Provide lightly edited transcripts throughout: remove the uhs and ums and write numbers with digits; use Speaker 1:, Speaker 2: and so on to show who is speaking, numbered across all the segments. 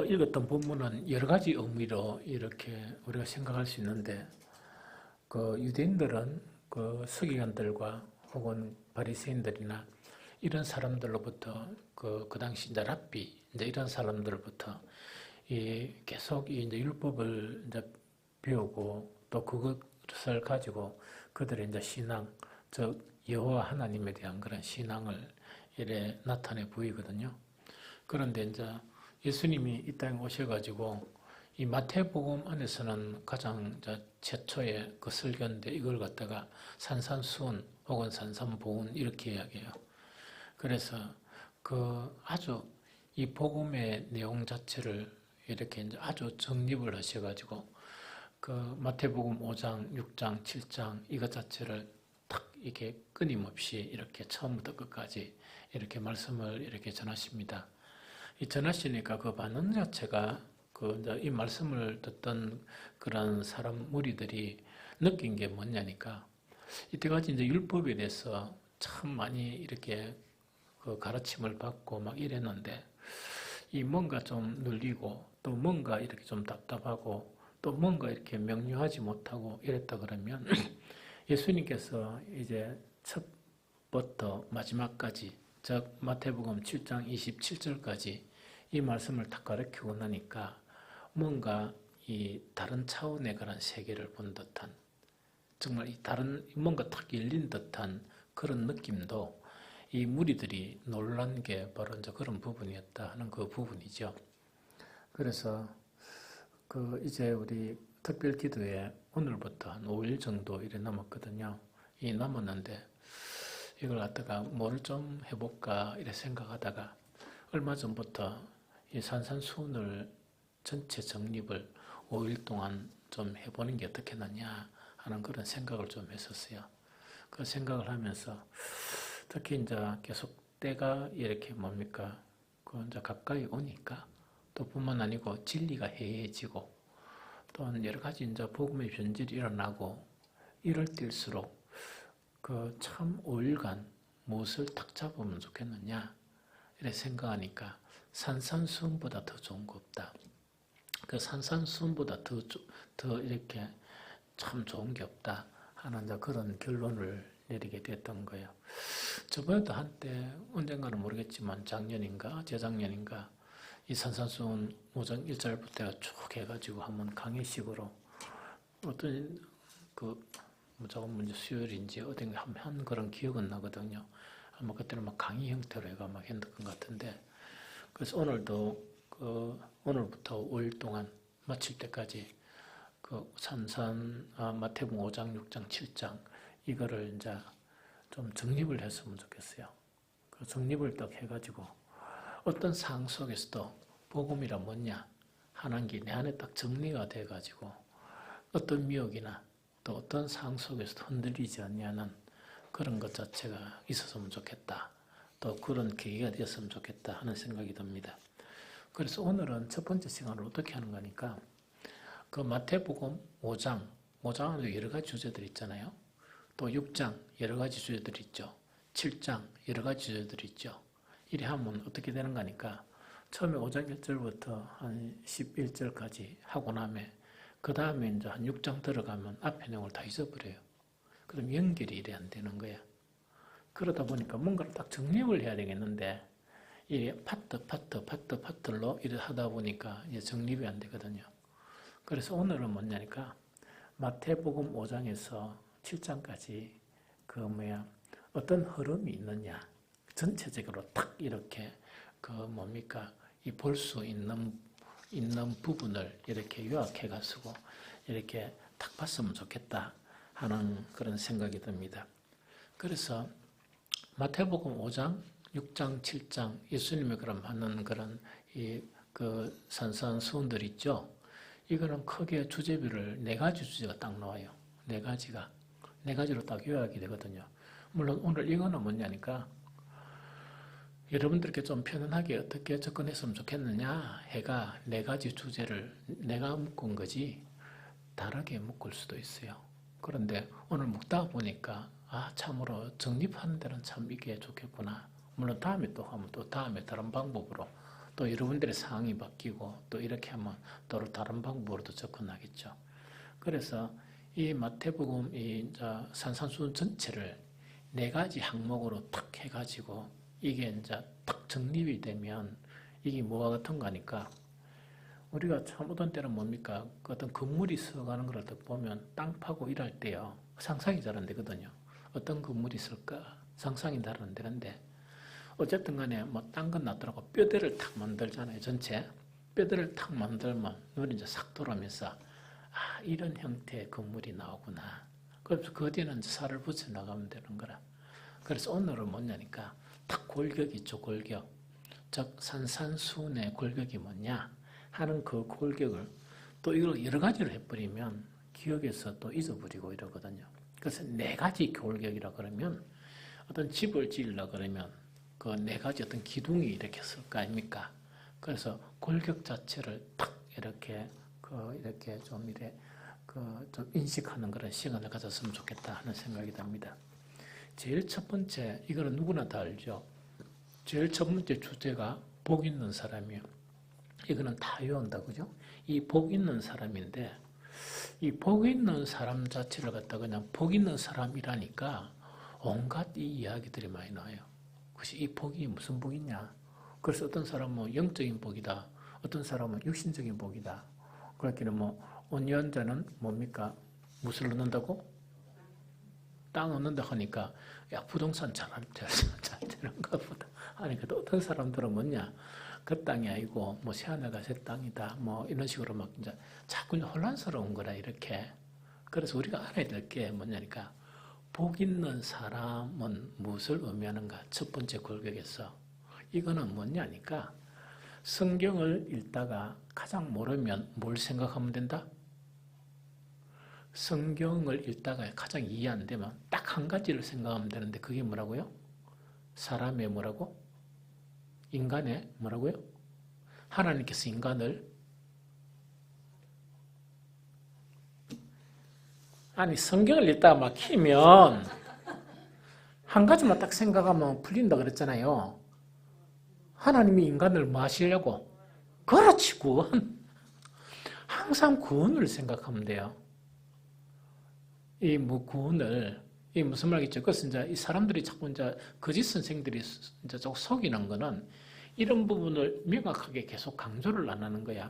Speaker 1: 읽었던 본문은 여러 가지 의미로 이렇게 우리가 생각할 수 있는데, 그 유대인들은 그 서기관들과 혹은 바리새인들이나 이런 사람들로부터 그 당시 이제 랍비 이제 이런 사람들로부터 계속 이제 율법을 이제 배우고 또 그것을 가지고 그들의 이제 신앙, 즉 여호와 하나님에 대한 그런 신앙을 이래 나타내 보이거든요. 그런데 이제 예수님이 이 땅에 오셔가지고 이 마태복음 안에서는 가장 최초의 그 설교인데 이걸 갖다가 산산수훈 혹은 산산보훈 이렇게 이야기해요. 그래서 그 아주 이 복음의 내용 자체를 이렇게 이제 아주 정립을 하셔가지고 그 마태복음 5장, 6장, 7장 이것 자체를 딱 이렇게 끊임없이 이렇게 처음부터 끝까지 이렇게 말씀을 이렇게 전하십니다. 이 전하시니까 그 반응 자체가 그 이제 이 말씀을 듣던 그런 사람 무리들이 느낀 게 뭐냐니까 이때까지 이제 율법에 대해서 참 많이 이렇게 그 가르침을 받고 막 이랬는데 이 뭔가 좀 눌리고 또 뭔가 이렇게 좀 답답하고 또 뭔가 이렇게 명료하지 못하고 이랬다 그러면 예수님께서 이제 첫부터 마지막까지 즉 마태복음 7장 27절까지 이 말씀을 다 가르치고 나니까 뭔가 이 다른 차원의 그런 세계를 본 듯한 정말 이 다른 뭔가 탁 열린 듯한 그런 느낌도 이 무리들이 놀란 게 바로 이제 그런 부분이었다 하는 그 부분이죠. 그래서 그 이제 우리 특별 기도에 오늘부터 한 5일 정도 이래 남았거든요. 이 남았는데 이걸 갖다가 뭘 좀 해볼까 이래 생각하다가 얼마 전부터 이 산산수훈을 전체 정립을 5일 동안 좀 해보는 게 어떻겠느냐 하는 그런 생각을 좀 했었어요. 그 생각을 하면서 특히 이제 계속 때가 이렇게 뭡니까 그 이제 가까이 오니까 또 뿐만 아니고 진리가 해해지고 또 여러 가지 이제 복음의 변질이 일어나고 이럴 때일수록 그 참 5일간 무엇을 탁 잡으면 좋겠느냐 이렇게 생각하니까 산산수훈보다 더 좋은 거 없다. 그 산산수훈보다 더 이렇게 참 좋은 게 없다 하는 그런 결론을 내리게 됐던 거예요. 저번에도 한때 언젠가는 모르겠지만 작년인가 재작년인가 이 산산수훈 5장 1절부터 쭉 해가지고 한번 강의식으로 어떤 그 조금 문제 수요일인지 어딘가 한 그런 기억은 나거든요. 아마 그때는 막 강의 형태로 해가 막 했던 것 같은데 그래서 오늘도 오늘부터 5일 동안 마칠 때까지 그 마태복음 5장, 6장, 7장 이거를 이제 좀 정립을 했으면 좋겠어요. 그 정립을 딱 해가지고 어떤 상황 속에서도 복음이란 뭐냐 하는 게 내 안에 딱 정리가 돼가지고 어떤 미혹이나 또 어떤 상황 속에서도 흔들리지 않냐는 그런 것 자체가 있었으면 좋겠다. 또 그런 계기가 되었으면 좋겠다 하는 생각이 듭니다. 그래서 오늘은 첫 번째 시간을 어떻게 하는 거니까 그 마태복음 5장에도 여러 가지 주제들이 있잖아요. 또 6장 여러 가지 주제들이 있죠. 7장 여러 가지 주제들이 있죠. 이래 하면 어떻게 되는 거니까 처음에 5장 1절부터 한 11절까지 하고 나면 그 다음에 이제 한 6장 들어가면 앞에 내용을 다 잊어버려요. 그럼 연결이 이래 안 되는 거야. 그러다 보니까 뭔가를 딱 정립을 해야 되겠는데 이게 파트로 이래 하다 보니까 이제 정립이 안 되거든요. 그래서 오늘은 뭐냐니까 마태복음 5장에서 7장까지 어떤 흐름이 있느냐 전체적으로 딱 이렇게 이 볼 수 있는 부분을 이렇게 요약해가지고 이렇게 딱 봤으면 좋겠다 하는 그런 생각이 듭니다. 그래서 마태복음 5장, 6장, 7장 예수님의 하는 그런 산산수훈들 있죠. 이거는 크게 주제별을 4가지 주제가 딱 나와요. 4가지로 딱 요약이 되거든요. 물론 오늘 이거는 뭐냐니까 여러분들께 좀 편안하게 어떻게 접근했으면 좋겠느냐 해가 4가지 주제를 내가 묶은 거지 다르게 묶을 수도 있어요. 그런데 오늘 묶다 보니까 참으로 정립하는 데는 참 이게 좋겠구나. 물론 다음에 또 하면 또 다음에 다른 방법으로 또 여러분들의 상황이 바뀌고 또 이렇게 하면 또 다른 방법으로도 접근하겠죠. 그래서 이 마태복음 이 산산수훈 전체를 네 가지 항목으로 탁 해가지고 이게 이제 탁 정립이 되면 이게 뭐와 같은가 하니까 우리가 참 어떤 때는 뭡니까? 그 어떤 건물이 서가는 걸 보면 땅 파고 일할 때요. 상상이 잘 안 되거든요. 어떤 건물이 있을까? 상상이 잘 안 되는데 어쨌든 간에 뭐 딴 건 놔두라고 뼈대를 탁 만들잖아요. 전체. 뼈대를 탁 만들면 눈이 이제 싹 돌아오면서 아, 이런 형태의 건물이 나오구나. 그래서 그 뒤에는 이제 살을 붙여 나가면 되는 거라. 그래서 오늘은 뭐냐니까 탁 골격이 있죠. 골격. 즉 산산수훈의 골격이 뭐냐 하는 그 골격을 또 이걸 여러 가지로 해버리면 기억에서 또 잊어버리고 이러거든요. 그래서 네 가지 골격이라 그러면 어떤 집을 지으려 그러면 그 네 가지 어떤 기둥이 이렇게 쓸 거 아닙니까? 그래서 골격 자체를 탁 이렇게 이렇게 좀 이래 좀 인식하는 그런 시간을 가졌으면 좋겠다 하는 생각이 듭니다. 제일 첫 번째 이거는 누구나 다 알죠. 제일 첫 번째 주제가 복 있는 사람이요. 이거는 다 외운다, 그죠? 이 복 있는 사람인데, 이 복 있는 사람 자체를 갖다가 그냥 복 있는 사람이라니까 온갖 이 이야기들이 많이 나와요. 그것이 이 복이 무슨 복이냐? 그래서 어떤 사람은 영적인 복이다. 어떤 사람은 육신적인 복이다. 그렇기는 뭐, 온유한자는 뭡니까? 무엇을 얻는다고? 땅 얻는다 하니까, 야, 부동산 잘 되는가 보다. 아니, 그 어떤 사람들은 뭐냐? 그 땅이 아니고, 뭐, 새하늘과 새 땅이다. 뭐, 이런 식으로 막, 이제, 자꾸 혼란스러운 거라, 이렇게. 그래서 우리가 알아야 될 게 뭐냐니까, 복 있는 사람은 무엇을 의미하는가? 첫 번째 골격에서. 이거는 뭐냐니까, 성경을 읽다가 가장 모르면 뭘 생각하면 된다? 성경을 읽다가 가장 이해 안 되면 딱 한 가지를 생각하면 되는데 그게 뭐라고요? 사람의 뭐라고? 인간의 뭐라고요? 하나님께서 인간을 아니 성경을 읽다가 막히면 한 가지만 딱 생각하면 풀린다 그랬잖아요. 하나님이 인간을 뭐 하시려고? 그렇지, 구원. 항상 구원을 생각하면 돼요. 이 뭐 구원을 이 무슨 말이겠죠? 그것은 이제 이 사람들이 자꾸 이제 거짓 선생들이 이제 조금 속이는 거는 이런 부분을 명확하게 계속 강조를 안 하는 거야.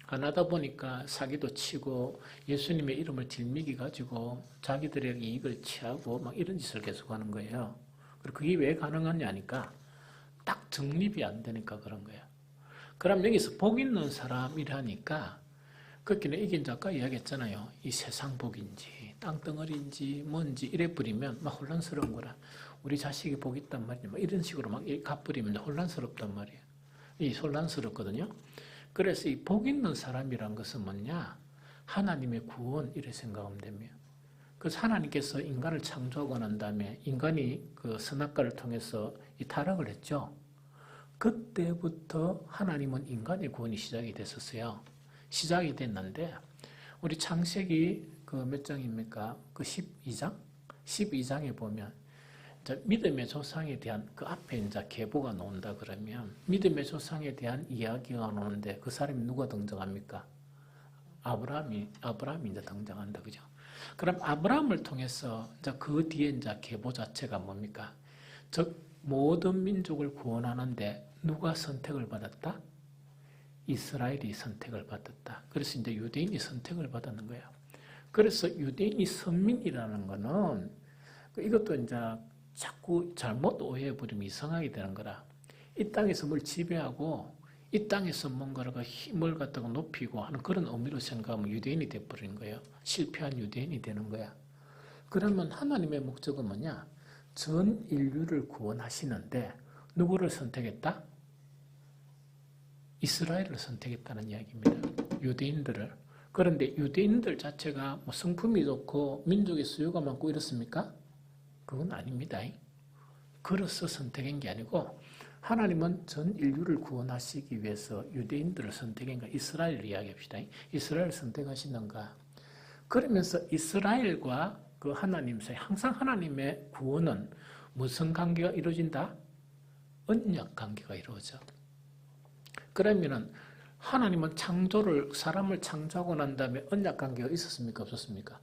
Speaker 1: 안 하다 보니까 사기도 치고 예수님의 이름을 딜미기 가지고 자기들에게 이익을 취하고 막 이런 짓을 계속 하는 거예요. 그리고 그게 왜 가능하냐니까 딱 정립이 안 되니까 그런 거야. 그럼 여기서 복 있는 사람이라니까 그렇기는 이게 이제 아까 이야기했잖아요. 이 세상 복인지 땅덩어리인지 뭔지 이래 버리면 막 혼란스러운 거라. 우리 자식이 복 있단 말이야. 막 이런 식으로 막 갚버리면 혼란스럽단 말이에요. 이 혼란스럽거든요. 그래서 이 복 있는 사람이란 것은 뭐냐? 하나님의 구원 이래 생각하면 됩니다. 그래서 하나님께서 인간을 창조하고 난 다음에 인간이 그 선악과를 통해서 이 타락을 했죠. 그때부터 하나님은 인간의 구원이 시작이 됐었어요. 시작이 됐는데 우리 창세기 그 몇 장입니까? 그 12장? 12장에 보면 믿음의 조상에 대한 그 앞에 이제 계보가 나온다 그러면 믿음의 조상에 대한 이야기가 나오는데 그 사람이 누가 등장합니까? 아브라함이 이제 등장한다, 그죠? 그럼 아브라함을 통해서 이제 그 뒤에 이제 계보 자체가 뭡니까? 즉 모든 민족을 구원하는데 누가 선택을 받았다? 이스라엘이 선택을 받았다. 그래서 이제 유대인이 선택을 받았는 거예요. 그래서 유대인이 선민이라는 거는 이것도 이제 자꾸 잘못 오해해버리면 이상하게 되는 거라. 이 땅에서 뭘 지배하고 이 땅에서 뭔가를 힘을 갖다가 높이고 하는 그런 의미로 생각하면 유대인이 돼버리는 거예요. 실패한 유대인이 되는 거야. 그러면 하나님의 목적은 뭐냐? 전 인류를 구원하시는데 누구를 선택했다? 이스라엘을 선택했다는 이야기입니다. 유대인들을. 그런데 유대인들 자체가 뭐 성품이 좋고 민족의 수요가 많고 이렇습니까? 그건 아닙니다. 그래서 선택한 게 아니고 하나님은 전 인류를 구원하시기 위해서 유대인들을 선택한 거 이스라엘을 이야기합시다. 이스라엘을 선택하시는가? 그러면서 이스라엘과 그 하나님 사이 항상 하나님의 구원은 무슨 관계가 이루어진다? 언약 관계가 이루어져. 그러면은 하나님은 사람을 창조하고 난 다음에 언약 관계가 있었습니까? 없었습니까?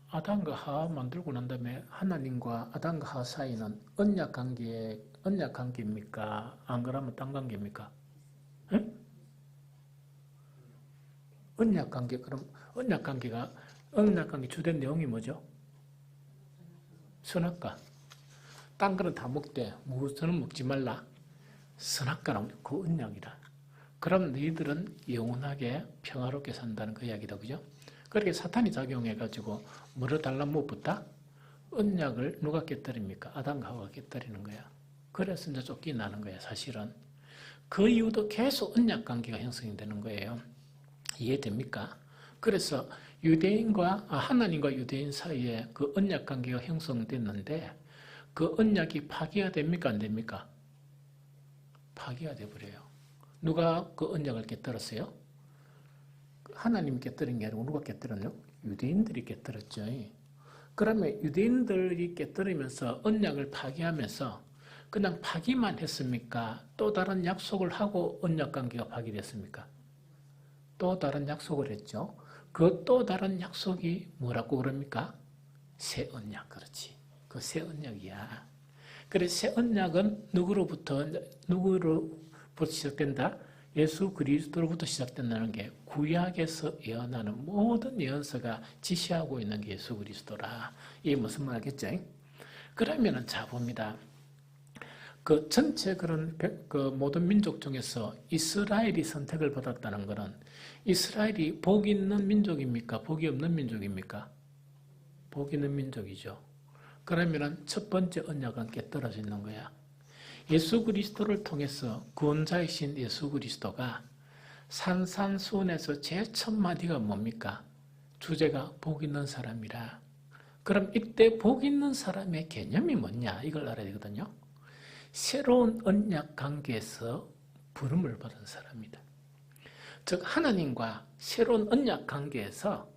Speaker 1: 아담과 하와 만들고 난 다음에 하나님과 아담과 하와 사이는 언약 관계입니까? 안 그러면 딴 관계입니까? 응? 언약 관계, 그럼 언약 관계 주된 내용이 뭐죠? 선악과. 딴 거는 다 먹되 무엇은 먹지 말라. 선악과랑 그 언약이다. 그럼 너희들은 영원하게 평화롭게 산다는 그 이야기다. 그죠? 그렇게 사탄이 작용해가지고 뭐를 달라 무엇보다 언약을 누가 깨뜨립니까? 아담과 하와가 깨뜨리는 거야. 그래서 이제 쫓겨나는 거야, 사실은. 그 이후도 계속 언약 관계가 형성이 되는 거예요. 이해됩니까? 그래서 하나님과 유대인 사이에 그 언약 관계가 형성됐는데 그 언약이 파기가 됩니까? 안 됩니까? 파기가 돼버려요. 누가 그 언약을 깨뜨렸어요? 하나님이 깨뜨린 게 아니고 누가 깨뜨렸요? 유대인들이 깨뜨렸죠. 그러면 유대인들이 깨뜨리면서 언약을 파기하면서 그냥 파기만 했습니까? 또 다른 약속을 하고 언약 관계가 파기됐습니까? 또 다른 약속을 했죠. 그 또 다른 약속이 뭐라고 그럽니까? 새 언약, 그렇지. 그 새 언약이야. 그래서 새 언약은 누구로부터 시작된다? 예수 그리스도로부터 시작된다는 게 구약에서 예언하는 모든 예언서가 지시하고 있는 게 예수 그리스도라. 이게 무슨 말이겠죠? 그러면은 자 봅니다. 그 전체 그 모든 민족 중에서 이스라엘이 선택을 받았다는 것은 이스라엘이 복 있는 민족입니까? 복이 없는 민족입니까? 복 있는 민족이죠. 그러면은 첫 번째 언약은 깨떨어져 있는 거야. 예수 그리스도를 통해서 구원자이신 예수 그리스도가 산산수훈에서 제일 첫 마디가 뭡니까? 주제가 복 있는 사람이라. 그럼 이때 복 있는 사람의 개념이 뭐냐? 이걸 알아야 되거든요. 새로운 언약 관계에서 부름을 받은 사람이다. 즉 하나님과 새로운 언약 관계에서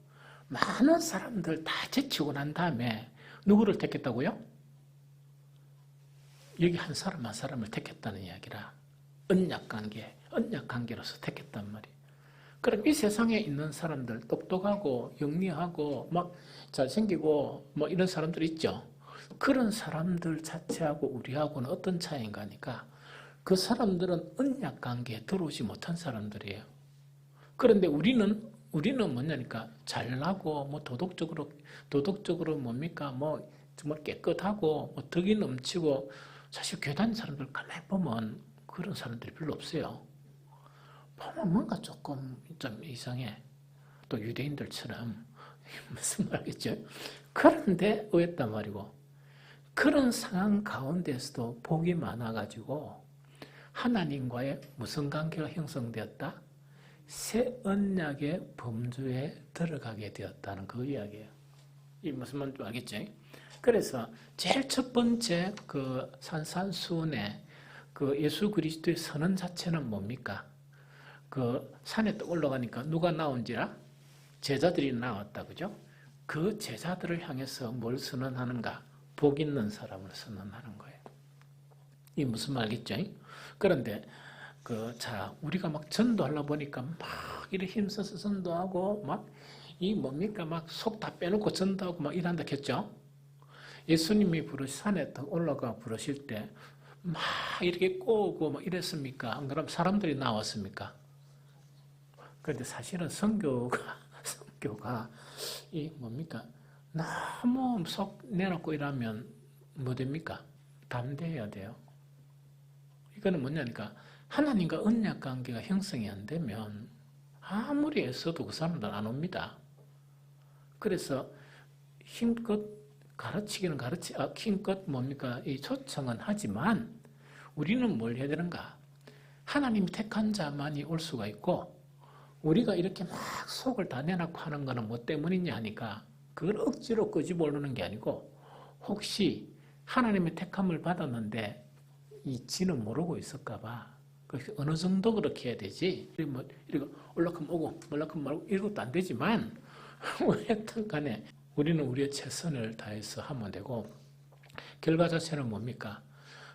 Speaker 1: 많은 사람들 다 제치고 난 다음에 누구를 택했다고요? 여기 한 사람을 택했다는 이야기라. 언약 관계로서 택했단 말이에요. 그럼 이 세상에 있는 사람들, 똑똑하고 영리하고 막 잘생기고 뭐 이런 사람들 있죠. 그런 사람들 자체하고 우리하고는 어떤 차이인가 하니까 그 사람들은 언약 관계에 들어오지 못한 사람들이에요. 그런데 우리는 뭐냐니까 잘나고 뭐 도덕적으로 뭡니까 뭐 정말 깨끗하고 뭐 덕이 넘치고 사실 교회 다니는 사람들 가만히 보면 그런 사람들이 별로 없어요. 보면 뭔가 조금 좀 이상해. 또 유대인들처럼 무슨 말이겠죠? 그런데 의했단 말이고 그런 상황 가운데서도 복이 많아가지고 하나님과의 무슨 관계가 형성되었다? 새 언약의 범주에 들어가게 되었다는 그 이야기예요. 이 무슨 말인지 알겠죠? 그래서 제일 첫 번째 그 산산수훈의 그 예수 그리스도의 선언 자체는 뭡니까? 그 산에 또 올라가니까 누가 나온지라? 제자들이 나왔다, 그죠? 그 제자들을 향해서 뭘 선언하는가? 복 있는 사람을 선언하는 거예요. 이 무슨 말이겠죠? 그런데 우리가 막 전도하려 보니까 막 이렇게 힘써서 전도하고 이 뭡니까? 막 속 다 빼놓고 전도하고 막 이런다 했죠? 예수님이 산에 올라가 부르실 때 막 이렇게 꼬고 막 이랬습니까? 안 그러면 사람들이 나왔습니까? 그런데 사실은 성교가 이 뭡니까? 너무 속 내놓고 이러면 뭐 됩니까? 담대해야 돼요. 이거는 뭐냐니까 하나님과 언약 관계가 형성이 안 되면 아무리 애써도 그 사람들 안 옵니다. 그래서 힘껏 힘껏 뭡니까? 이 초청은 하지만 우리는 뭘 해야 되는가? 하나님이 택한 자만이 올 수가 있고 우리가 이렇게 막 속을 다 내놓고 하는 거는 뭐 때문이냐 하니까 그걸 억지로 끄집어 오르는 게 아니고 혹시 하나님의 택함을 받았는데 이 지는 모르고 있을까 봐 어느 정도 그렇게 해야 되지 이렇게 올라가면 오고 말라가면 말고 이것도 안 되지만 하여튼 간에 우리는 우리의 최선을 다해서 하면 되고, 결과 자체는 뭡니까?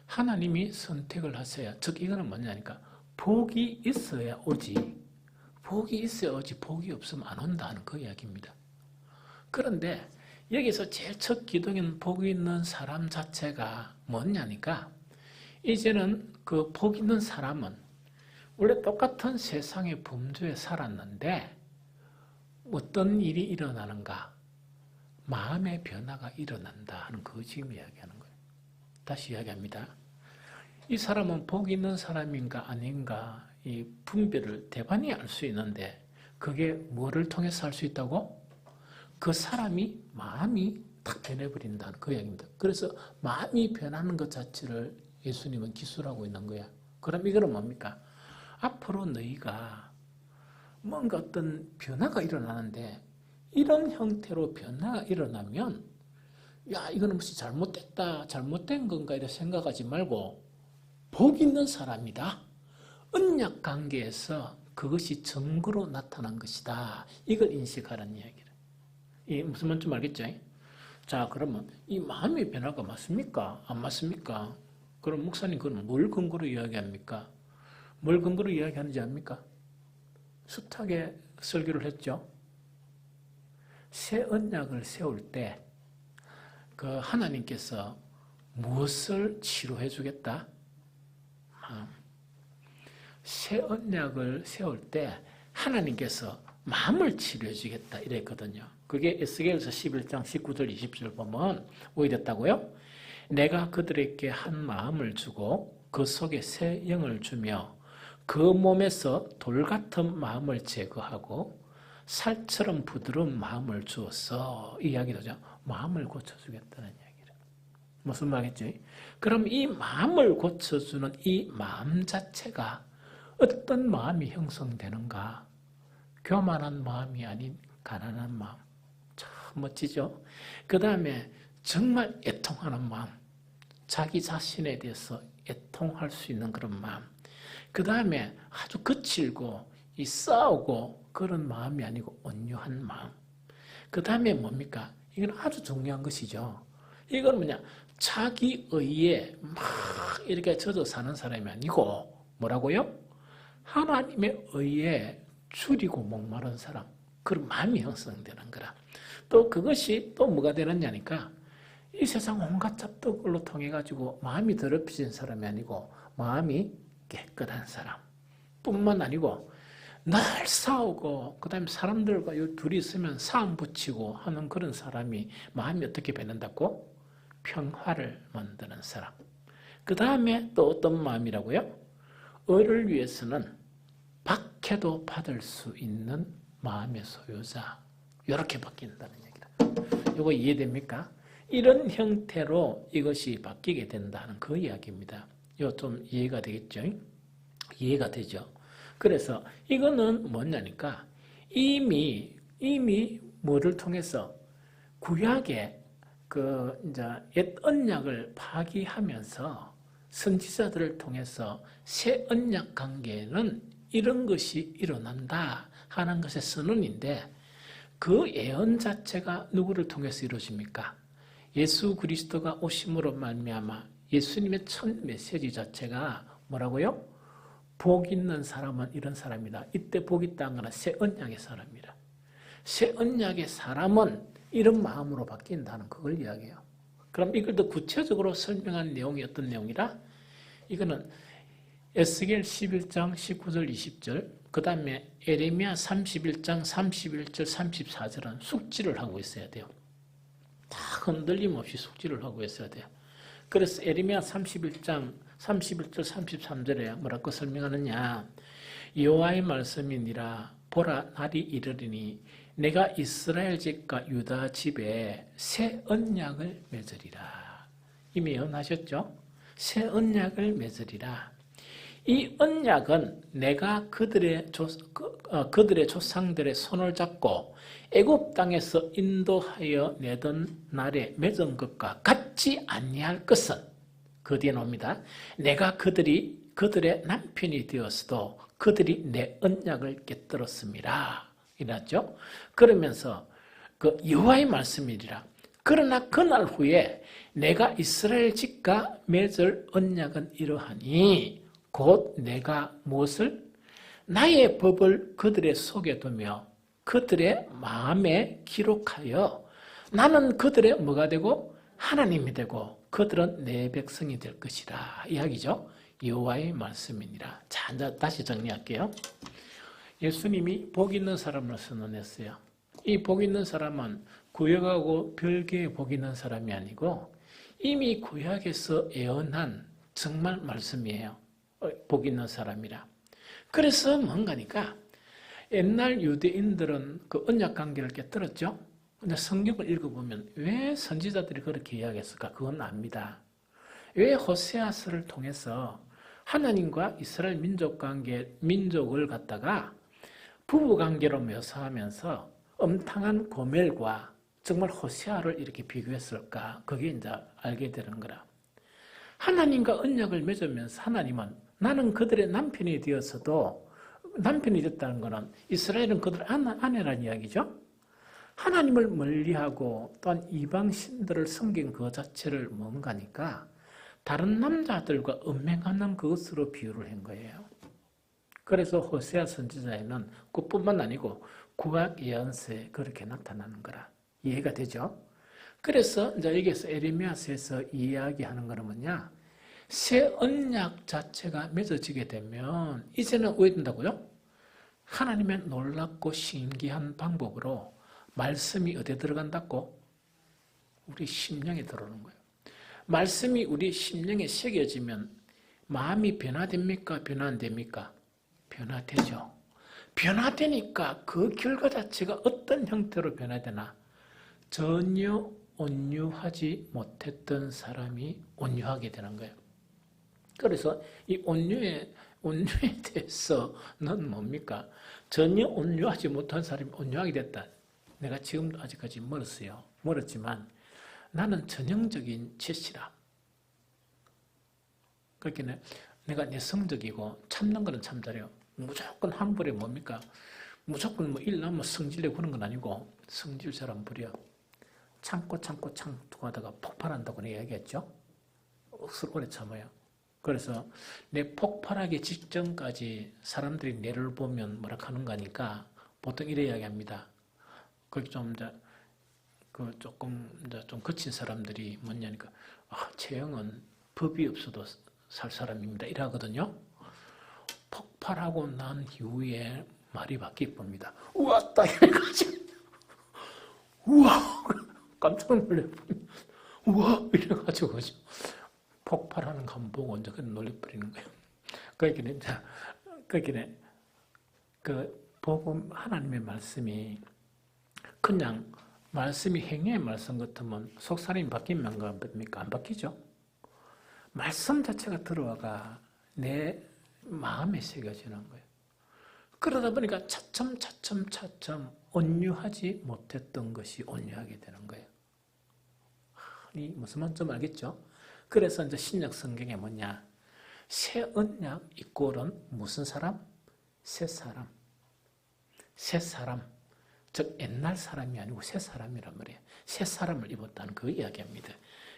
Speaker 1: 하나님이 선택을 하셔야, 즉 이거는 뭐냐니까 복이 있어야 오지, 복이 있어야 오지 복이 없으면 안 온다는 그 이야기입니다. 그런데 여기서 제일 첫 기둥인 복 있는 사람 자체가 뭐냐니까, 이제는 그 복 있는 사람은 원래 똑같은 세상의 범주에 살았는데 어떤 일이 일어나는가? 마음의 변화가 일어난다 하는 그 지금 이야기하는 거예요. 다시 이야기합니다. 이 사람은 복 있는 사람인가 아닌가 이 분별을 대반이 알 수 있는데, 그게 뭐를 통해서 할 수 있다고? 그 사람이 마음이 탁 변해버린다는 그 이야기입니다. 그래서 마음이 변하는 것 자체를 예수님은 기술하고 있는 거야. 그럼 이거는 뭡니까? 앞으로 너희가 뭔가 어떤 변화가 일어나는데, 이런 형태로 변화가 일어나면 야 이거는 무슨 잘못됐다, 잘못된 건가 이렇게 생각하지 말고 복 있는 사람이다. 언약 관계에서 그것이 증거로 나타난 것이다. 이걸 인식하라는 이야기를. 이 무슨 말인지 알겠죠? 자, 그러면 이 마음의 변화가 맞습니까? 안 맞습니까? 그럼 목사님 그건 뭘 근거로 이야기합니까? 뭘 근거로 이야기하는지 압니까? 숱하게 설교를 했죠. 새 언약을 세울 때 그 하나님께서 무엇을 치료해 주겠다? 새 언약을 세울 때 하나님께서 마음을 치료해 주겠다 이랬거든요. 그게 에스겔서 11장 19절 20절 보면 오해됐다고요? 내가 그들에게 한 마음을 주고 그 속에 새 영을 주며 그 몸에서 돌 같은 마음을 제거하고 살처럼 부드러운 마음을 주었어. 이 이야기도죠. 마음을 고쳐주겠다는 이야기를. 무슨 말이겠죠? 그럼 이 마음을 고쳐주는 이 마음 자체가 어떤 마음이 형성되는가? 교만한 마음이 아닌 가난한 마음. 참 멋지죠? 그 다음에 정말 애통하는 마음. 자기 자신에 대해서 애통할 수 있는 그런 마음. 그 다음에 아주 거칠고 싸우고 그런 마음이 아니고 온유한 마음. 그 다음에 뭡니까? 이건 아주 중요한 것이죠. 이건 뭐냐? 자기 의에 막 이렇게 젖어 사는 사람이 아니고 뭐라고요? 하나님의 의에 줄이고 목마른 사람. 그런 마음이 형성되는 거라. 또 그것이 또 뭐가 되느냐니까, 이 세상 온갖 잡덕을로 통해 가지고 마음이 더럽혀진 사람이 아니고 마음이 깨끗한 사람 뿐만 아니고 늘 싸우고 그 다음에 사람들과 둘이 있으면 싸움 붙이고 하는 그런 사람이 마음이 어떻게 변한다고? 평화를 만드는 사람. 그 다음에 또 어떤 마음이라고요? 을을 위해서는 박해도 받을 수 있는 마음의 소유자. 이렇게 바뀐다는 얘기다. 이거 이해됩니까? 이런 형태로 이것이 바뀌게 된다는 그 이야기입니다. 이거 좀 이해가 되겠죠? 이해가 되죠? 그래서 이거는 뭐냐니까 이미 뭐를 통해서 구약의 그 이제 옛 언약을 파기하면서 선지자들을 통해서 새 언약 관계에는 이런 것이 일어난다 하는 것의 선언인데, 그 예언 자체가 누구를 통해서 이루어집니까? 예수 그리스도가 오심으로 말미암아 예수님의 첫 메시지 자체가 뭐라고요? 복 있는 사람은 이런 사람이다. 이때 복 있다는 것은 새 언약의 사람이라. 새 언약의 사람은 이런 마음으로 바뀐다는 그걸 이야기해요. 그럼 이걸 더 구체적으로 설명한 내용이 어떤 내용이라? 이거는 에스겔 11장 19절 20절, 그 다음에 에레미야 31장 31절 34절은 숙지를 하고 있어야 돼요. 다 흔들림 없이 숙지를 하고 있어야 돼요. 그래서 에레미야 31장 31절 33절에 뭐라고 설명하느냐? 여호와의 말씀이니라. 보라, 날이 이르리니 내가 이스라엘 집과 유다 집에 새 언약을 맺으리라. 이미 예언하셨죠? 새 언약을 맺으리라. 이 언약은 내가 그들의 조상들의 손을 잡고 애굽 땅에서 인도하여 내던 날에 맺은 것과 같지 아니할 것은, 그 뒤에 나옵니다. 내가 그들의 남편이 되었어도 그들이 내 언약을 깨뜨렸습니다. 이랬죠. 그러면서 그 여호와의 말씀이리라. 그러나 그날 후에 내가 이스라엘 집과 맺을 언약은 이러하니 곧 내가 무엇을 나의 법을 그들의 속에 두며 그들의 마음에 기록하여 나는 그들의 뭐가 되고 하나님이 되고 그들은 내 백성이 될 것이라 이야기죠. 여호와의 말씀이니라. 자, 이제 다시 정리할게요. 예수님이 복 있는 사람을 선언했어요. 이 복 있는 사람은 구약하고 별개의 복 있는 사람이 아니고 이미 구약에서 예언한 정말 말씀이에요. 복 있는 사람이라. 그래서 뭔가니까 옛날 유대인들은 그 언약 관계를 깨뜨렸죠. 근데 성경을 읽어보면 왜 선지자들이 그렇게 이야기했을까? 그건 압니다. 왜 호세아서를 통해서 하나님과 이스라엘 민족 관계, 민족을 갖다가 부부 관계로 묘사하면서 엄탕한 고멜과 정말 호세아를 이렇게 비교했을까? 그게 이제 알게 되는 거라. 하나님과 언약을 맺으면서 하나님은 나는 그들의 남편이 되었어도 남편이 됐다는 것은 이스라엘은 그들 아내라는 이야기죠. 하나님을 멀리하고 또한 이방 신들을 섬긴 그 자체를 뭔가니까 다른 남자들과 음행하는 그것으로 비유를 한 거예요. 그래서 호세아 선지자에는 그뿐만 아니고 구약 예언서에 그렇게 나타나는 거라. 이해가 되죠? 그래서 이제 여기서 에레미야서에서 이야기하는 거는 뭐냐? 새 언약 자체가 맺어지게 되면 이제는 왜 된다고요? 하나님의 놀랍고 신기한 방법으로 말씀이 어디에 들어간다고? 우리 심령에 들어오는 거예요. 말씀이 우리 심령에 새겨지면 마음이 변화됩니까? 변화 안 됩니까? 변화되죠. 변화되니까 그 결과 자체가 어떤 형태로 변화되나? 전혀 온유하지 못했던 사람이 온유하게 되는 거예요. 그래서 이 온유에 대해서는 뭡니까? 전혀 온유하지 못한 사람이 온유하게 됐다. 내가 지금도 아직까지 멀었어요. 멀었지만 나는 전형적인 채시라. 그렇게 내가 내성적이고 참는 거는 참 잘해요. 무조건 한 벌에 뭡니까? 무조건 뭐 일 나면 성질내고 그런 건 아니고 성질 잘 안 부려. 참고 하다가 폭발한다고 내가 얘기했죠. 억수로 오래 참아요. 그래서 내 폭발하기 직전까지 사람들이 내를 보면 뭐라 하는 거니까 보통 이래 이야기합니다. 그 좀 조금 좀 거친 사람들이 뭐냐니까 채영은 법이 없어도 살 사람입니다. 이러거든요. 폭발하고 난 이후에 말이 바뀔 겁니다. 우와 딱 이래가지고 우와 깜짝 놀래. 우와 이래가지고 폭발하는 거 보고 이제 그냥 놀래버리는 거예요. 그러니까 그 복음 하나님의 말씀이 그냥 말씀이 행위의 말씀 같으면 속사람이 바뀌면 안 바뀌죠. 말씀 자체가 들어와가 내 마음에 새겨지는 거예요. 그러다 보니까 차츰 온유하지 못했던 것이 온유하게 되는 거예요. 이 무슨 말인지 알겠죠? 그래서 이제 신약 성경에 뭐냐? 새 언약 이꼴은 무슨 사람? 새 사람. 새 사람. 즉 옛날 사람이 아니고 새 사람이란 말이에요. 새 사람을 입었다는 그 이야기입니다.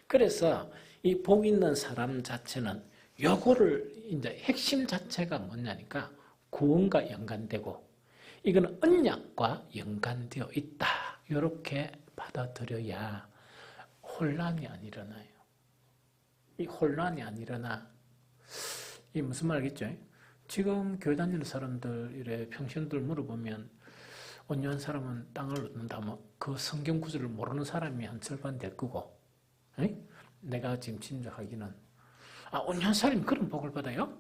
Speaker 1: 그래서 이 복 있는 사람 자체는 요거를 이제 핵심 자체가 뭐냐니까 구원과 연관되고 이거는 언약과 연관되어 있다. 이렇게 받아들여야 혼란이 안 일어나요. 이 혼란이 안 일어나. 이 무슨 말 알겠죠? 지금 교회 다니는 사람들 이래 평신들 물어보면 온유한 사람은 땅을 얻는다. 그 성경 구절을 모르는 사람이 한 절반 될 거고. 내가 지금 짐작하기는 온유한 사람이 그런 복을 받아요?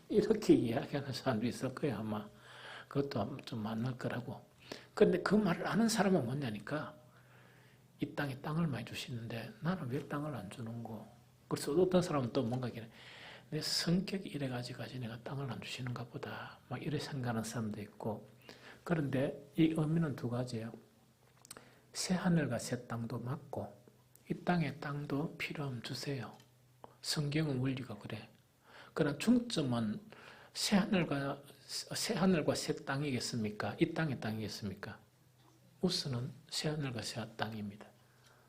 Speaker 1: 이렇게 이야기하는 사람도 있을 거예요. 아마 그것도 좀 만날 거라고. 그런데 그 말을 아는 사람은 뭐냐니까 이 땅에 땅을 많이 주시는데 나는 왜 땅을 안 주는 거? 그래서 어떤 사람은 또 뭔가 내 성격이 이래가지고 내가 땅을 안 주시는가 보다. 막 이래 생각하는 사람도 있고. 그런데 이 의미는 두 가지예요. 새 하늘과 새 땅도 맞고 이 땅의 땅도 필요하면 주세요. 성경은 원리가 그래. 그러나 중점은 새 하늘과 새 땅이겠습니까? 이 땅의 땅이겠습니까? 우스는 새하늘과 새 땅입니다.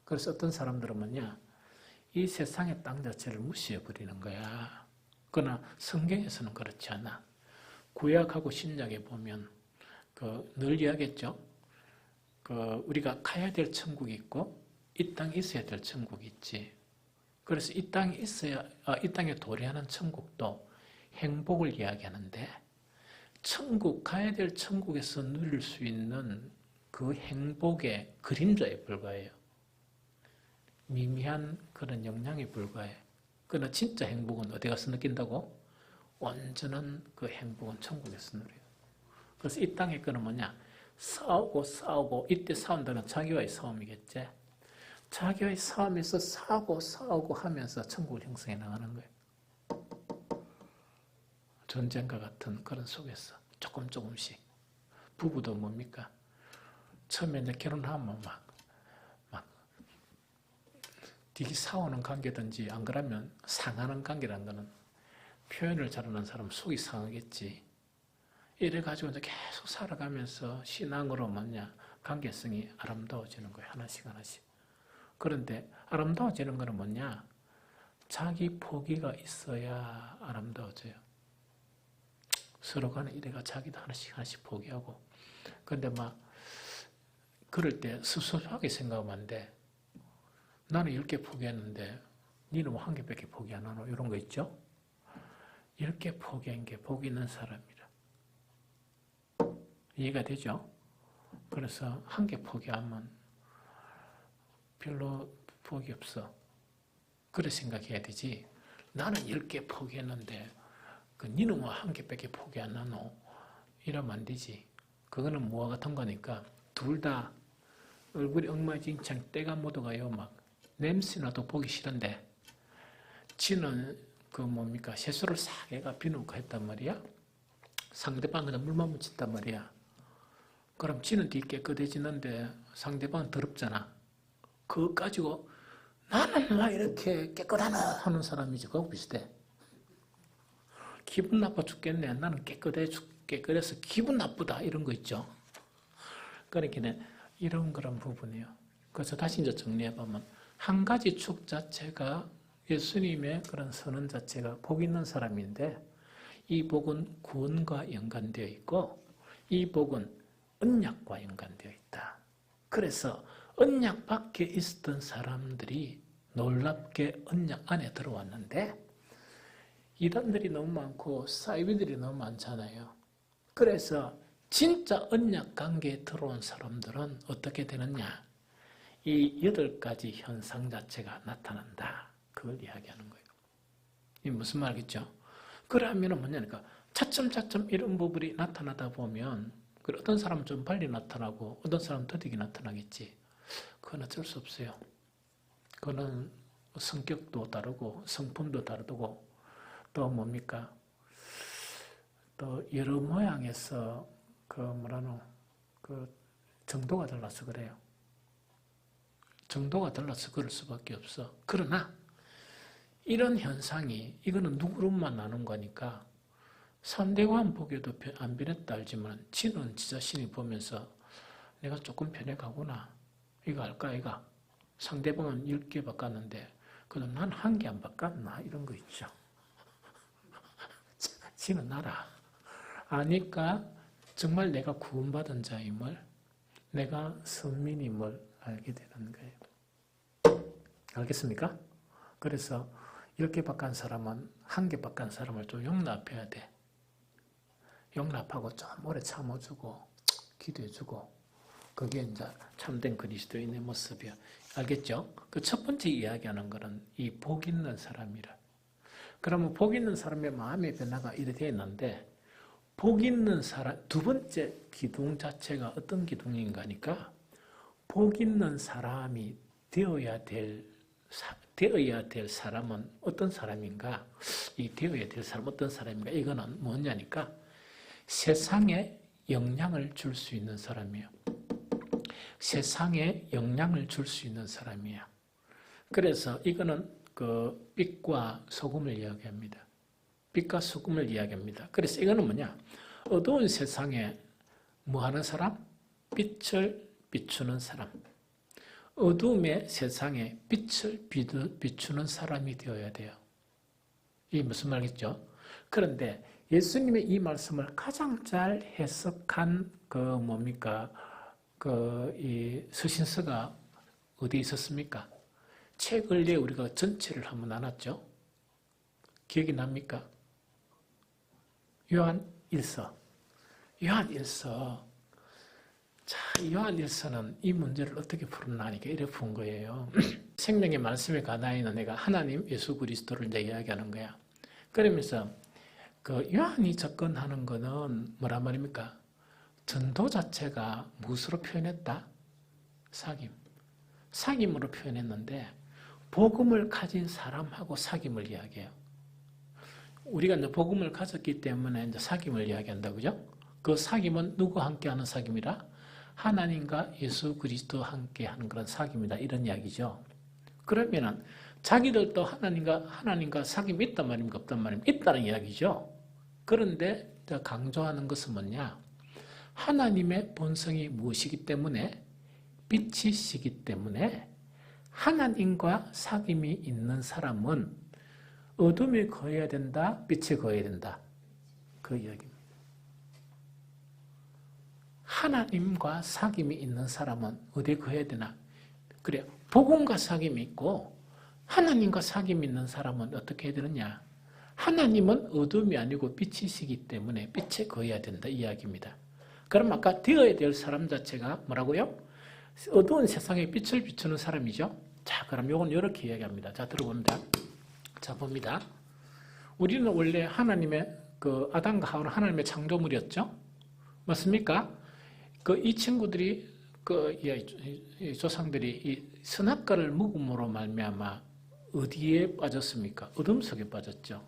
Speaker 1: 그래서 어떤 사람들은 뭐냐, 이 세상의 땅 자체를 무시해버리는 거야. 그러나 성경에서는 그렇지 않아. 구약하고 신약에 보면 늘 이야기했죠. 우리가 가야 될 천국이 있고 이 땅에 있어야 될 천국이 있지. 그래서 이 땅에 도래하는 천국도 행복을 이야기하는데, 천국, 가야 될 천국에서 누릴 수 있는 그 행복의 그림자에 불과해요. 미미한 그런 영향에 불과해. 그러나 진짜 행복은 어디 가서 느낀다고? 온전한 그 행복은 천국에서 누려요. 그래서 이 땅의 거는 뭐냐? 싸우고, 이때 싸운다는 자기와의 싸움이겠지. 자기와의 싸움에서 싸우고 하면서 천국을 형성해 나가는 거예요. 전쟁과 같은 그런 속에서 조금씩. 부부도 뭡니까? 처음에 이제 결혼하면 막 되게 싸우는 관계든지, 안 그러면 상하는 관계라는 거는 표현을 잘하는 사람 속이 상하겠지. 이래가지고 이제 계속 살아가면서 신앙으로 뭐냐, 관계성이 아름다워지는 거예요. 하나씩. 그런데 아름다워지는 거는 뭐냐? 자기 포기가 있어야 아름다워져요. 서로 간에 이래가 자기도 하나씩 포기하고. 그런데 막 그럴 때 섭섭하게 생각하면 안 돼. 나는 10개 포기했는데 니는 뭐 1개밖에 포기 안 하노? 이런 거 있죠? 10개 포기한 게 복이 있는 사람이라. 이해가 되죠? 그래서 1개 포기하면 별로 복이 없어. 그렇게 생각해야 되지. 나는 10개 포기했는데 니는 뭐 1개밖에 포기 안 하노? 이러면 안 되지. 그거는 뭐와 같은 거니까 둘 다 얼굴이 엉망진창 때가 묻어가요. 막 냄새나도 보기 싫은데 지는 세수를 싹 해가 비누고 했단 말이야. 상대방은 물만 묻힌단 말이야. 그럼 지는 뒤 깨끗해지는데 상대방은 더럽잖아. 그거 가지고 나는 막 이렇게 깨끗하나 하는 사람이지. 그거 비슷해. 기분 나빠 죽겠네. 나는 깨끗해서 기분 나쁘다. 이런 거 있죠. 그러니까 이런 그런 부분이에요. 그래서 다시 이제 정리해보면 한 가지 축 자체가 예수님의 그런 선언 자체가 복 있는 사람인데, 이 복은 구원과 연관되어 있고 이 복은 언약과 연관되어 있다. 그래서 언약 밖에 있었던 사람들이 놀랍게 언약 안에 들어왔는데 이단들이 너무 많고 사이비들이 너무 많잖아요. 그래서 진짜 언약 관계에 들어온 사람들은 어떻게 되느냐? 이 8가지 현상 자체가 나타난다. 그걸 이야기하는 거예요. 이 무슨 말이겠죠? 그러면 뭐냐니까 차츰 이런 부분이 나타나다 보면 어떤 사람은 좀 빨리 나타나고 어떤 사람은 더디게 나타나겠지. 그건 어쩔 수 없어요. 그거는 성격도 다르고 성품도 다르고 또 뭡니까? 또 여러 모양에서 정도가 달라서 그래요. 정도가 달라서 그럴 수밖에 없어. 그러나 이런 현상이 이거는 누구로만 나눈 거니까 상대방 보기에도 안 변했다 알지만 지는 지 자신이 보면서 내가 조금 변해가구나. 이거 알까 이가. 상대방은 10개 바꿨는데 그래도 난 1개 안 바꿨나 이런 거 있죠. 지는 알아. 아니까 정말 내가 구원받은 자임을, 내가 선민임을 알게 되는 거예요. 알겠습니까? 그래서 10개 바꾼 사람은 1개 바꾼 사람을 좀 용납해야 돼. 용납하고 좀 오래 참아주고 기도해주고, 그게 이제 참된 그리스도인의 모습이야. 알겠죠? 그 첫 번째 이야기하는 거는 이 복 있는 사람이라. 그러면 복 있는 사람의 마음의 변화가 이렇게 되어 있는데, 복 있는 사람, 두 번째 기둥 자체가 어떤 기둥인가 하니까, 복 있는 사람이 되어야 될 사람은 어떤 사람인가? 이 되어야 될 사람 어떤 사람인가? 이거는 뭐냐니까, 세상에 영향을 줄 수 있는 사람이에요. 세상에 영향을 줄 수 있는 사람이에요. 그래서 이거는 빛과 소금을 이야기합니다. 빛과 소금을 이야기합니다. 그래서 이거는 뭐냐? 어두운 세상에 뭐 하는 사람? 빛을 비추는 사람, 어둠의 세상에 빛을 비추는 사람이 되어야 돼요. 이게 무슨 말이겠죠? 그런데 예수님의 이 말씀을 가장 잘 해석한 이 서신서가 어디에 있었습니까? 책 원래 우리가 전체를 한번 나눴죠? 기억이 납니까? 요한 1서. 자, 요한 1서는 이 문제를 어떻게 풀었나 하니까 이렇게 푼 거예요. 생명의 말씀에 관하여 있는 내가 하나님 예수 그리스도를 이제 이야기하는 거야. 그러면서 요한이 접근하는 거는 뭐란 말입니까? 전도 자체가 무엇으로 표현했다? 사귐으로 표현했는데 복음을 가진 사람하고 사귐을 이야기해요. 우리가 이제 복음을 가졌기 때문에 이제 사귐을 이야기한다, 그죠? 그 사귐은 누구와 함께하는 사귐이라? 하나님과 예수 그리스도와 함께하는 그런 사귐이다, 이런 이야기죠. 그러면은 자기들도 하나님과 사귐이 있단 말입니까? 없단 말입니까? 있다는 이야기죠. 그런데 강조하는 것은 뭐냐? 하나님의 본성이 무엇이기 때문에? 빛이시기 때문에 하나님과 사귐이 있는 사람은 어둠에 거해야 된다, 빛에 거해야 된다. 그 이야기입니다. 하나님과 사귐이 있는 사람은 어디에 거해야 되나? 그래요. 복음과 사귐이 있고 하나님과 사귐이 있는 사람은 어떻게 해야 되느냐? 하나님은 어둠이 아니고 빛이시기 때문에 빛에 거해야 된다, 이 이야기입니다. 그럼 아까 되어야 될 사람 자체가 뭐라고요? 어두운 세상에 빛을 비추는 사람이죠. 자, 그럼 이건 이렇게 이야기합니다. 자, 들어봅니다. 자, 봅니다. 우리는 원래 하나님의 아담과 하와는 하나님의 창조물이었죠. 맞습니까? 이 친구들이 이 조상들이 이 선악과를 먹음으로 말미암아 어디에 빠졌습니까? 어둠 속에 빠졌죠.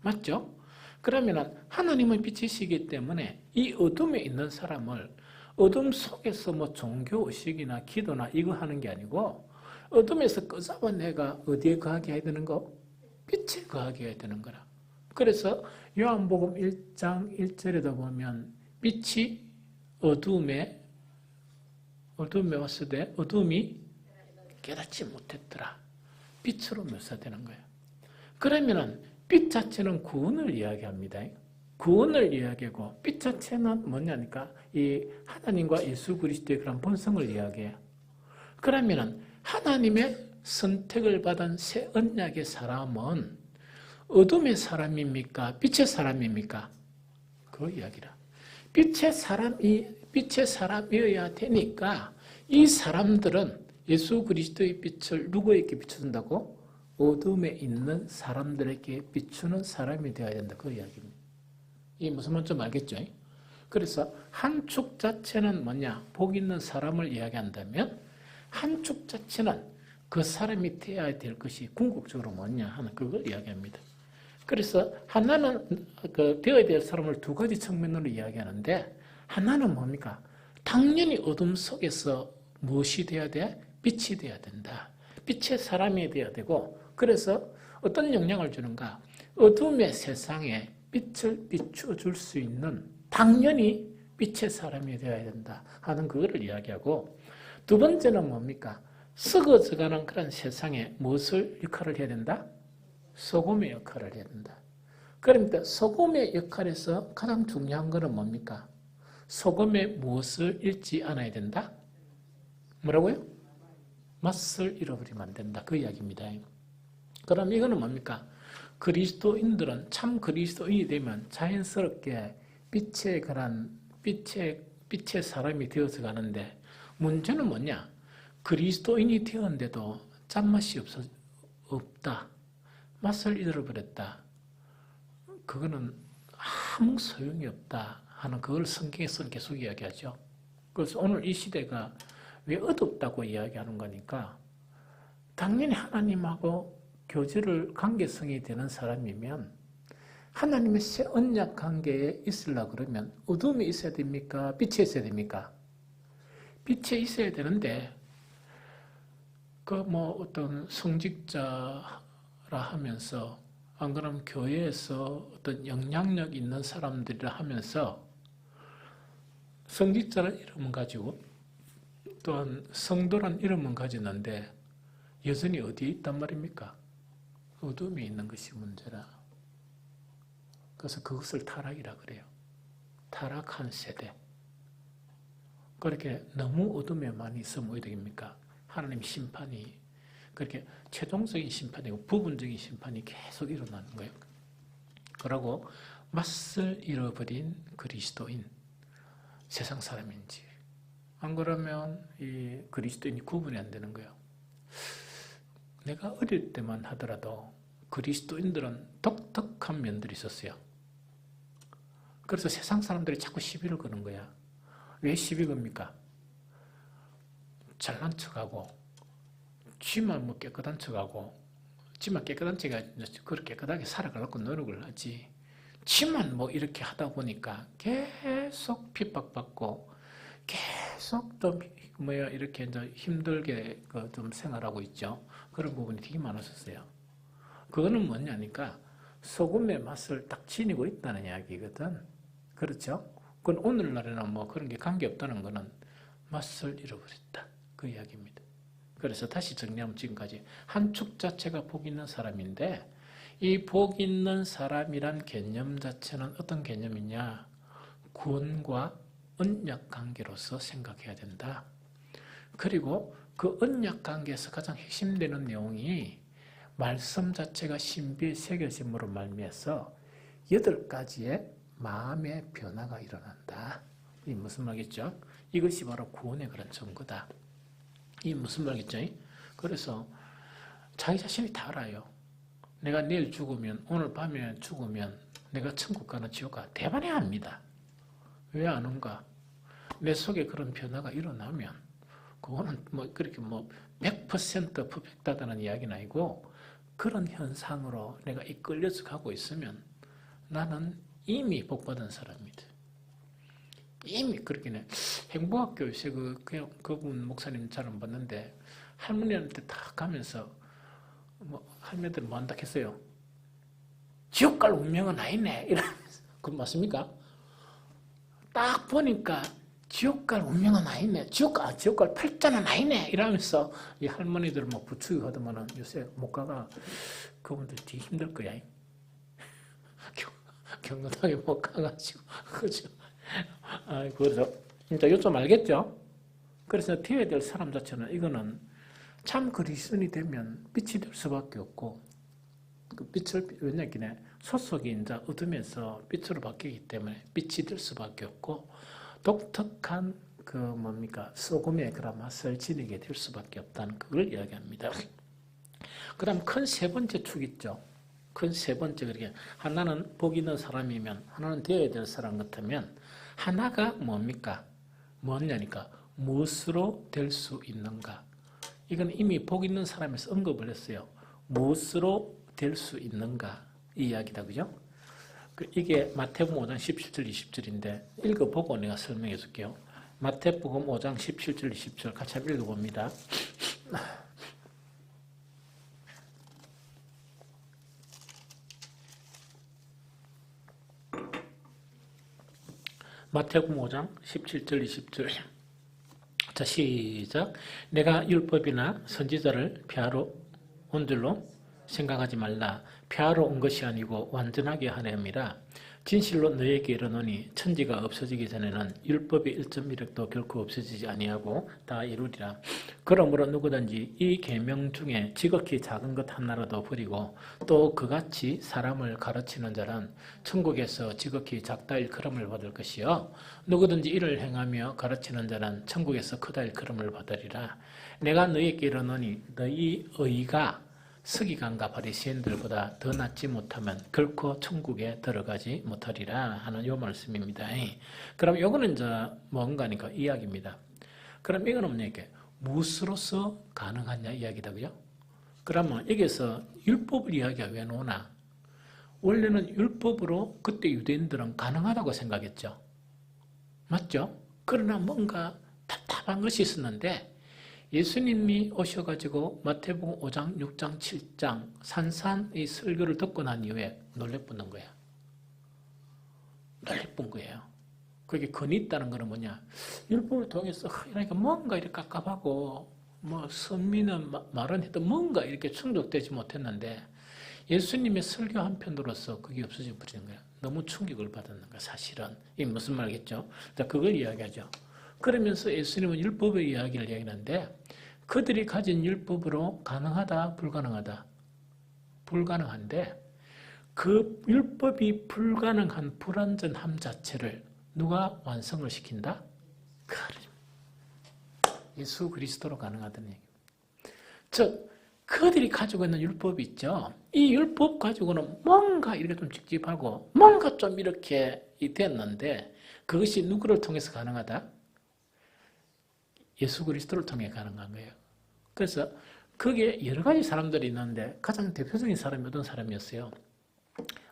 Speaker 1: 맞죠? 그러면 하나님은 빛이시기 때문에 이 어둠에 있는 사람을 어둠 속에서 뭐 종교의식이나 기도나 이거 하는 게 아니고 어둠에서 끄잡아 내가 어디에 거하게 해야 되는 거? 빛에 거하게 해야 되는 거라. 그래서 요한복음 1장 1절에도 보면 빛이 어둠에 왔을 때 어둠이 깨닫지 못했더라. 빛으로 묘사되는 거예요. 그러면은 빛 자체는 구원을 이야기합니다. 구원을 이야기하고 빛 자체는 뭐냐니까 이 하나님과 예수 그리스도의 그런 본성을 이야기해요. 그러면은 하나님의 선택을 받은 새 언약의 사람은 어둠의 사람입니까? 빛의 사람입니까? 그 이야기라. 빛의 사람이어야 되니까 이 사람들은 예수 그리스도의 빛을 누구에게 비춰준다고? 어둠에 있는 사람들에게 비추는 사람이 되어야 된다. 그 이야기입니다. 이게 무슨 말인지 좀 알겠죠? 그래서 한 축 자체는 뭐냐? 복 있는 사람을 이야기한다면 한 축 자체는 그 사람이 되어야 될 것이 궁극적으로 뭐냐 하는 그걸 이야기합니다. 그래서 하나는 되어야 될 사람을 두 가지 측면으로 이야기하는데 하나는 뭡니까? 당연히 어둠 속에서 무엇이 되어야 돼? 빛이 되어야 된다. 빛의 사람이 되어야 되고 그래서 어떤 영향을 주는가? 어둠의 세상에 빛을 비춰줄 수 있는 당연히 빛의 사람이 되어야 된다 하는 그거를 이야기하고 두 번째는 뭡니까? 썩어져가는 그런 세상에 무엇을 역할을 해야 된다? 소금의 역할을 해야 된다. 그러니까 소금의 역할에서 가장 중요한 것은 뭡니까? 소금에 무엇을 잃지 않아야 된다? 뭐라고요? 맛을 잃어버리면 안 된다. 그 이야기입니다. 그럼 이거는 뭡니까? 그리스도인들은 참 그리스도인이 되면 자연스럽게 빛의 사람이 되어서 가는데 문제는 뭐냐? 그리스도인이 되었는데도 짠맛이 없다. 맛을 잃어버렸다. 그거는 아무 소용이 없다 하는 그걸 성경에서는 계속 이야기하죠. 그래서 오늘 이 시대가 왜 어둡다고 이야기하는 거니까 당연히 하나님하고 교제를 관계성이 되는 사람이면 하나님의 새 언약 관계에 있으려고 그러면 어둠이 있어야 됩니까? 빛이 있어야 됩니까? 빛이 있어야 되는데 어떤 성직자라 하면서 안 그러면 교회에서 어떤 영향력 있는 사람들이라 하면서 성직자를 이름 가지고 또한 성도란 이름은 가지는데 여전히 어디에 있단 말입니까? 어둠에 있는 것이 문제라. 그래서 그것을 타락이라 그래요. 타락한 세대. 그렇게 너무 어둠에 많이 있으면 어떻게 됩니까? 하나님 심판이 그렇게 최종적인 심판이고 부분적인 심판이 계속 일어나는 거예요. 그러고 맛을 잃어버린 그리스도인, 세상 사람인지 안 그러면 이 그리스도인이 구분이 안 되는 거예요. 내가 어릴 때만 하더라도 그리스도인들은 독특한 면들이 있었어요. 그래서 세상 사람들이 자꾸 시비를 거는 거야. 왜 시비 겁니까? 잘난 척하고 쥐만 뭐 깨끗한 척하고 쥐만 깨끗한 척이 그렇게 깨끗하게 살아가려고 노력을 하지. 쥐만 뭐 이렇게 하다 보니까 계속 핍박받고 계속 또 이렇게 이제 힘들게 좀 생활하고 있죠. 그런 부분이 되게 많았었어요. 그거는 뭐냐니까 소금의 맛을 딱 지니고 있다는 이야기거든. 그렇죠? 그건 오늘날에는 뭐 그런 게 관계없다는 거는 맛을 잃어버렸다. 그 이야기입니다. 그래서 다시 정리하면 지금까지 한 축 자체가 복 있는 사람인데 이 복 있는 사람이란 개념 자체는 어떤 개념이냐? 구원과 언약 관계로서 생각해야 된다. 그리고 그 언약 관계에서 가장 핵심되는 내용이 말씀 자체가 신비에 새겨짐으로 말미암아서 8가지의 마음의 변화가 일어난다. 이 무슨 말이겠죠? 이것이 바로 구원의 그런 증거다. 이 무슨 말이겠죠? 그래서 자기 자신이 다 알아요. 내가 내일 죽으면, 오늘 밤에 죽으면 내가 천국 가나 지옥 가 대반해야 합니다. 왜 아는가? 내 속에 그런 변화가 일어나면 그거는 뭐 그렇게 뭐 100% 퍼펙트하다는 이야기는 아니고 그런 현상으로 내가 이끌려서 가고 있으면 나는 이미 복받은 사람입니다. 이미 그렇게 행복학교 요새 그분 목사님처럼 봤는데 할머니한테 딱 가면서 뭐 할머니들 뭐 한다 했어요. 지옥 갈 운명은 아니네 이러면서 그건 맞습니까? 딱 보니까 지옥 갈 운명은 아니네. 지옥 갈 팔자는 아니네. 이러면서 이 할머니들 막 부추기고 하더만은 요새 못 가가 그분들 되게 힘들 거야. 경건하게 못 가가지고. 그죠? 그래서, 진짜 요점 알겠죠? 그래서 되어야 될 사람 자체는 이거는 참 그리스도인이 되면 빛이 될 수밖에 없고, 그 빛을, 왜냐하면 소속이 이제 어둠에서 빛으로 바뀌기 때문에 빛이 될 수밖에 없고, 독특한 소금의 그런 맛을 지니게 될 수밖에 없다는 그걸 이야기합니다. 그 다음 큰 세 번째 축 있죠. 큰 세 번째, 그렇게 하나는 복 있는 사람이면 하나는 되어야 될 사람 같으면 하나가 뭡니까? 뭐냐니까 무엇으로 될 수 있는가? 이건 이미 복 있는 사람에서 언급을 했어요. 무엇으로 될 수 있는가? 이 이야기다, 그죠? 이게 마태복음 5장 17절 20절인데 읽어보고 내가 설명해 줄게요. 마태복음 5장 17절 20절 같이 한번 읽어봅니다. 마태복음 5장 17절 20절 자 시작. 내가 율법이나 선지자를 폐하러 온 줄로 생각하지 말라. 폐하러 온 것이 아니고 완전하게 하려니라. 진실로 너에게 이르노니 천지가 없어지기 전에는 율법의 1.1획도 결코 없어지지 아니하고 다 이루리라. 그러므로 누구든지 이 계명 중에 지극히 작은 것 하나라도 버리고 또 그같이 사람을 가르치는 자는 천국에서 지극히 작다 일컬음을 받을 것이요 누구든지 이를 행하며 가르치는 자는 천국에서 크다 일컬음을 받으리라. 내가 너에게 이르노니 너희 의가 서기관과 바리새인들보다 더 낫지 못하면 결코 천국에 들어가지 못하리라 하는 요 말씀입니다. 그럼 요거는 이제 뭔가니까 이야기입니다. 그럼 이거는 뭐냐, 무엇으로서 가능하냐 이야기다, 그죠? 그러면 여기서 율법을 이야기가 왜 나오나? 원래는 율법으로 그때 유대인들은 가능하다고 생각했죠. 맞죠? 그러나 뭔가 답답한 것이 있었는데 예수님이 오셔가지고 마태복음 5장, 6장, 7장 산산의 설교를 듣고 난 이후에 놀래붙는 거야. 놀래쁜 거예요. 그게 근이 있다는 거는 뭐냐? 율법을 통해서 그러니까 뭔가 이렇게 깝깝하고 뭐 선미는 말은 해도 뭔가 이렇게 충족되지 못했는데 예수님의 설교 한 편으로서 그게 없어져 버리는 거야. 너무 충격을 받았는 거야, 사실은. 이게 무슨 말이겠죠? 자, 그걸 이야기하죠. 그러면서 예수님은 율법의 이야기를 이야기하는데 그들이 가진 율법으로 가능하다, 불가능하다? 불가능한데 그 율법이 불가능한 불완전함 자체를 누가 완성을 시킨다? 예수 그리스도로 가능하다는 얘기입니다. 즉 그들이 가지고 있는 율법이 있죠. 이 율법 가지고는 뭔가 이렇게 좀 찝찝하고 뭔가 좀 이렇게 됐는데 그것이 누구를 통해서 가능하다? 예수 그리스도를 통해 가능한 거예요. 그래서 그게 여러 가지 사람들이 있는데 가장 대표적인 사람이 어떤 사람이었어요?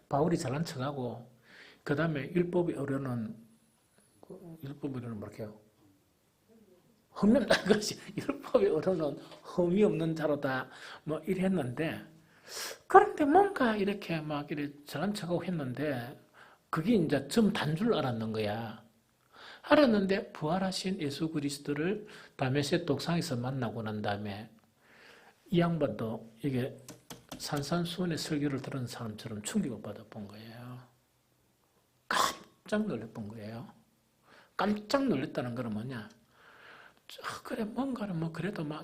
Speaker 1: 바울이 잘난 척하고 그 다음에 율법이 어려는 뭐랄까요? 흠없는 것이 율법이 어려는 흠이 없는 자로다 뭐 이랬는데 그런데 뭔가 이렇게 막 이렇게 잘난 척하고 했는데 그게 이제 좀 단 줄 알았는 거야. 알았는데 부활하신 예수 그리스도를 다메섹 독상에서 만나고 난 다음에 이 양반도 이게 산산수훈의 설교를 들은 사람처럼 충격을 받아본 거예요. 깜짝 놀랐던 거예요. 깜짝 놀랐다는 건 뭐냐? 그래 뭔가를 뭐 그래도 막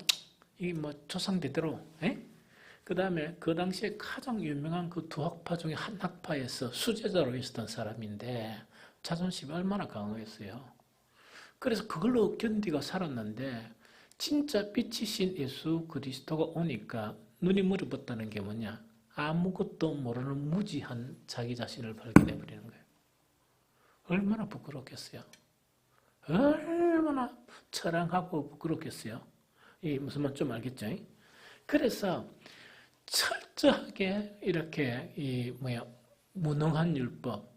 Speaker 1: 이 뭐 조상대대로, 그 다음에 그 당시에 가장 유명한 그 두 학파 중에 한 학파에서 수제자로 있었던 사람인데 자존심이 얼마나 강했어요. 그래서 그걸로 견디고 살았는데 진짜 빛이신 예수 그리스도가 오니까 눈이 멀어졌다는 게 뭐냐? 아무것도 모르는 무지한 자기 자신을 발견해 버리는 거예요. 얼마나 부끄럽겠어요. 얼마나 처량하고 부끄럽겠어요. 이 무슨 말 좀 알겠죠? 그래서 철저하게 이렇게 무능한 율법,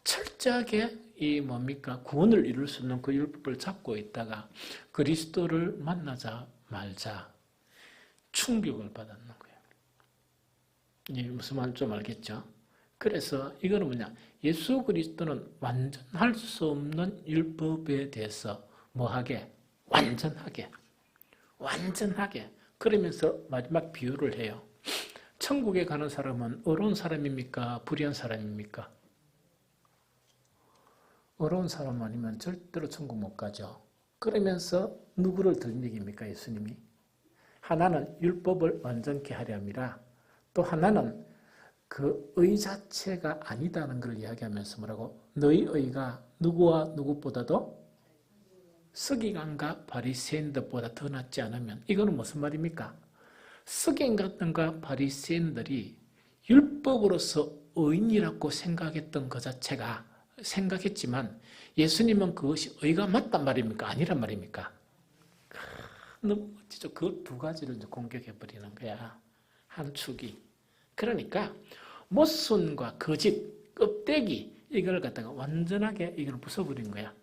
Speaker 1: 철저하게 구원을 이룰 수 없는 그 율법을 잡고 있다가 그리스도를 만나자 말자 충격을 받았는 거예요. 이 무슨 말 좀 알겠죠? 그래서 이거는 뭐냐? 예수 그리스도는 완전할 수 없는 율법에 대해서 뭐하게? 완전하게. 그러면서 마지막 비유를 해요. 천국에 가는 사람은 어려운 사람입니까? 불의한 사람입니까? 어려운 사람 아니면 절대로 천국 못 가죠. 그러면서 누구를 덜미깁니까? 예수님이. 하나는 율법을 완전케 하려 함이라 또 하나는 그 의 자체가 아니다는 걸 이야기하면서 뭐라고? 너희 의가 누구와 누구보다도 서기관과 바리새인들보다 더 낫지 않으면 이거는 무슨 말입니까? 서기관과 바리새인들이 율법으로서 의인이라고 생각했던 것 자체가 생각했지만 예수님은 그것이 의가 맞단 말입니까? 아니란 말입니까? 너무 멋지죠. 그 두 가지를 이제 공격해버리는 거야. 한 축이. 그러니까 모순과 거짓, 껍데기 이걸 갖다가 완전하게 이걸 부숴버린 거야.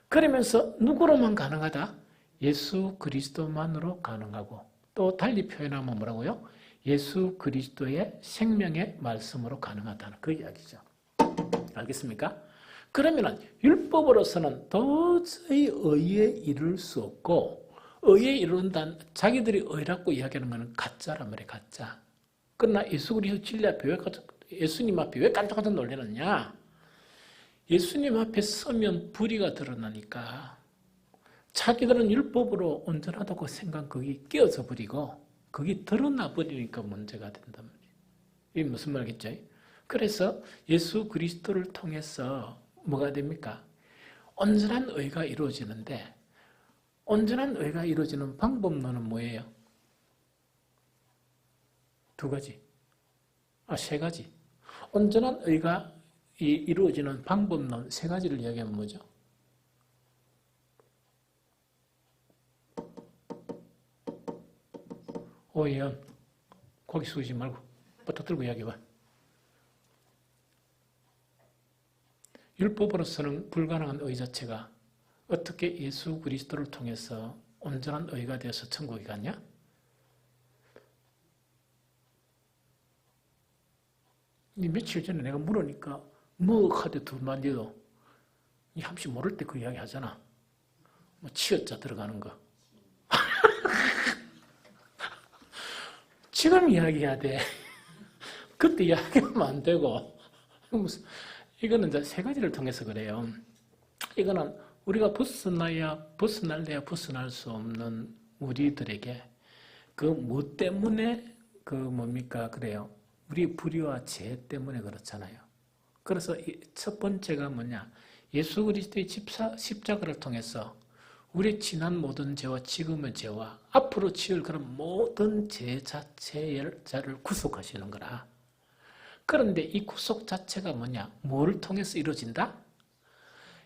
Speaker 1: 그러면서 누구로만 가능하다? 예수 그리스도만으로 가능하고 또 달리 표현하면 뭐라고요? 예수 그리스도의 생명의 말씀으로 가능하다는 그 이야기죠. 알겠습니까? 그러면 율법으로서는 도저히 의에 이룰 수 없고 의에 이룬다는 자기들이 의라고 이야기하는 것은 가짜란 말이에요. 가짜. 그러나 예수 그리스도 진리 앞에 예수님 앞에 왜 깜짝깜짝 놀라느냐? 예수님 앞에 서면 불의가 드러나니까 자기들은 율법으로 온전하다고 생각 그게 깨어져 버리고 그게 드러나 버리니까 문제가 된단 말이에요. 이게 무슨 말이겠죠? 그래서 예수 그리스도를 통해서 뭐가 됩니까? 온전한 의가 이루어지는데 온전한 의가 이루어지는 방법론은 뭐예요? 두 가지. 세 가지. 온전한 의가 이루어지는 방법론 세 가지를 이야기하면 뭐죠? 오해연, 고기 숙이지 말고 버터 들고 이야기해봐. 율법으로서는 불가능한 의 자체가 어떻게 예수 그리스도를 통해서 온전한 의가 되어서 천국에 갔냐? 며칠 전에 내가 물으니까 뭐 하대 두 마디도 이 함씨 모를 때 그 이야기 하잖아. 뭐 치읓자 들어가는 거. 지금 이야기해야 돼. 그때 이야기하면 안 되고. 이거는 이제 세 가지를 통해서 그래요. 이거는 우리가 벗어날 수 없는 우리들에게 그 뭐 때문에 그 뭡니까 그래요. 우리 불의와 죄 때문에 그렇잖아요. 그래서 첫 번째가 뭐냐? 예수 그리스도의 십자가를 통해서 우리 지난 모든 죄와 지금의 죄와 앞으로 지을 그런 모든 죄 자체를 구속하시는 거라. 그런데 이 구속 자체가 뭐냐? 뭐를 통해서 이루어진다?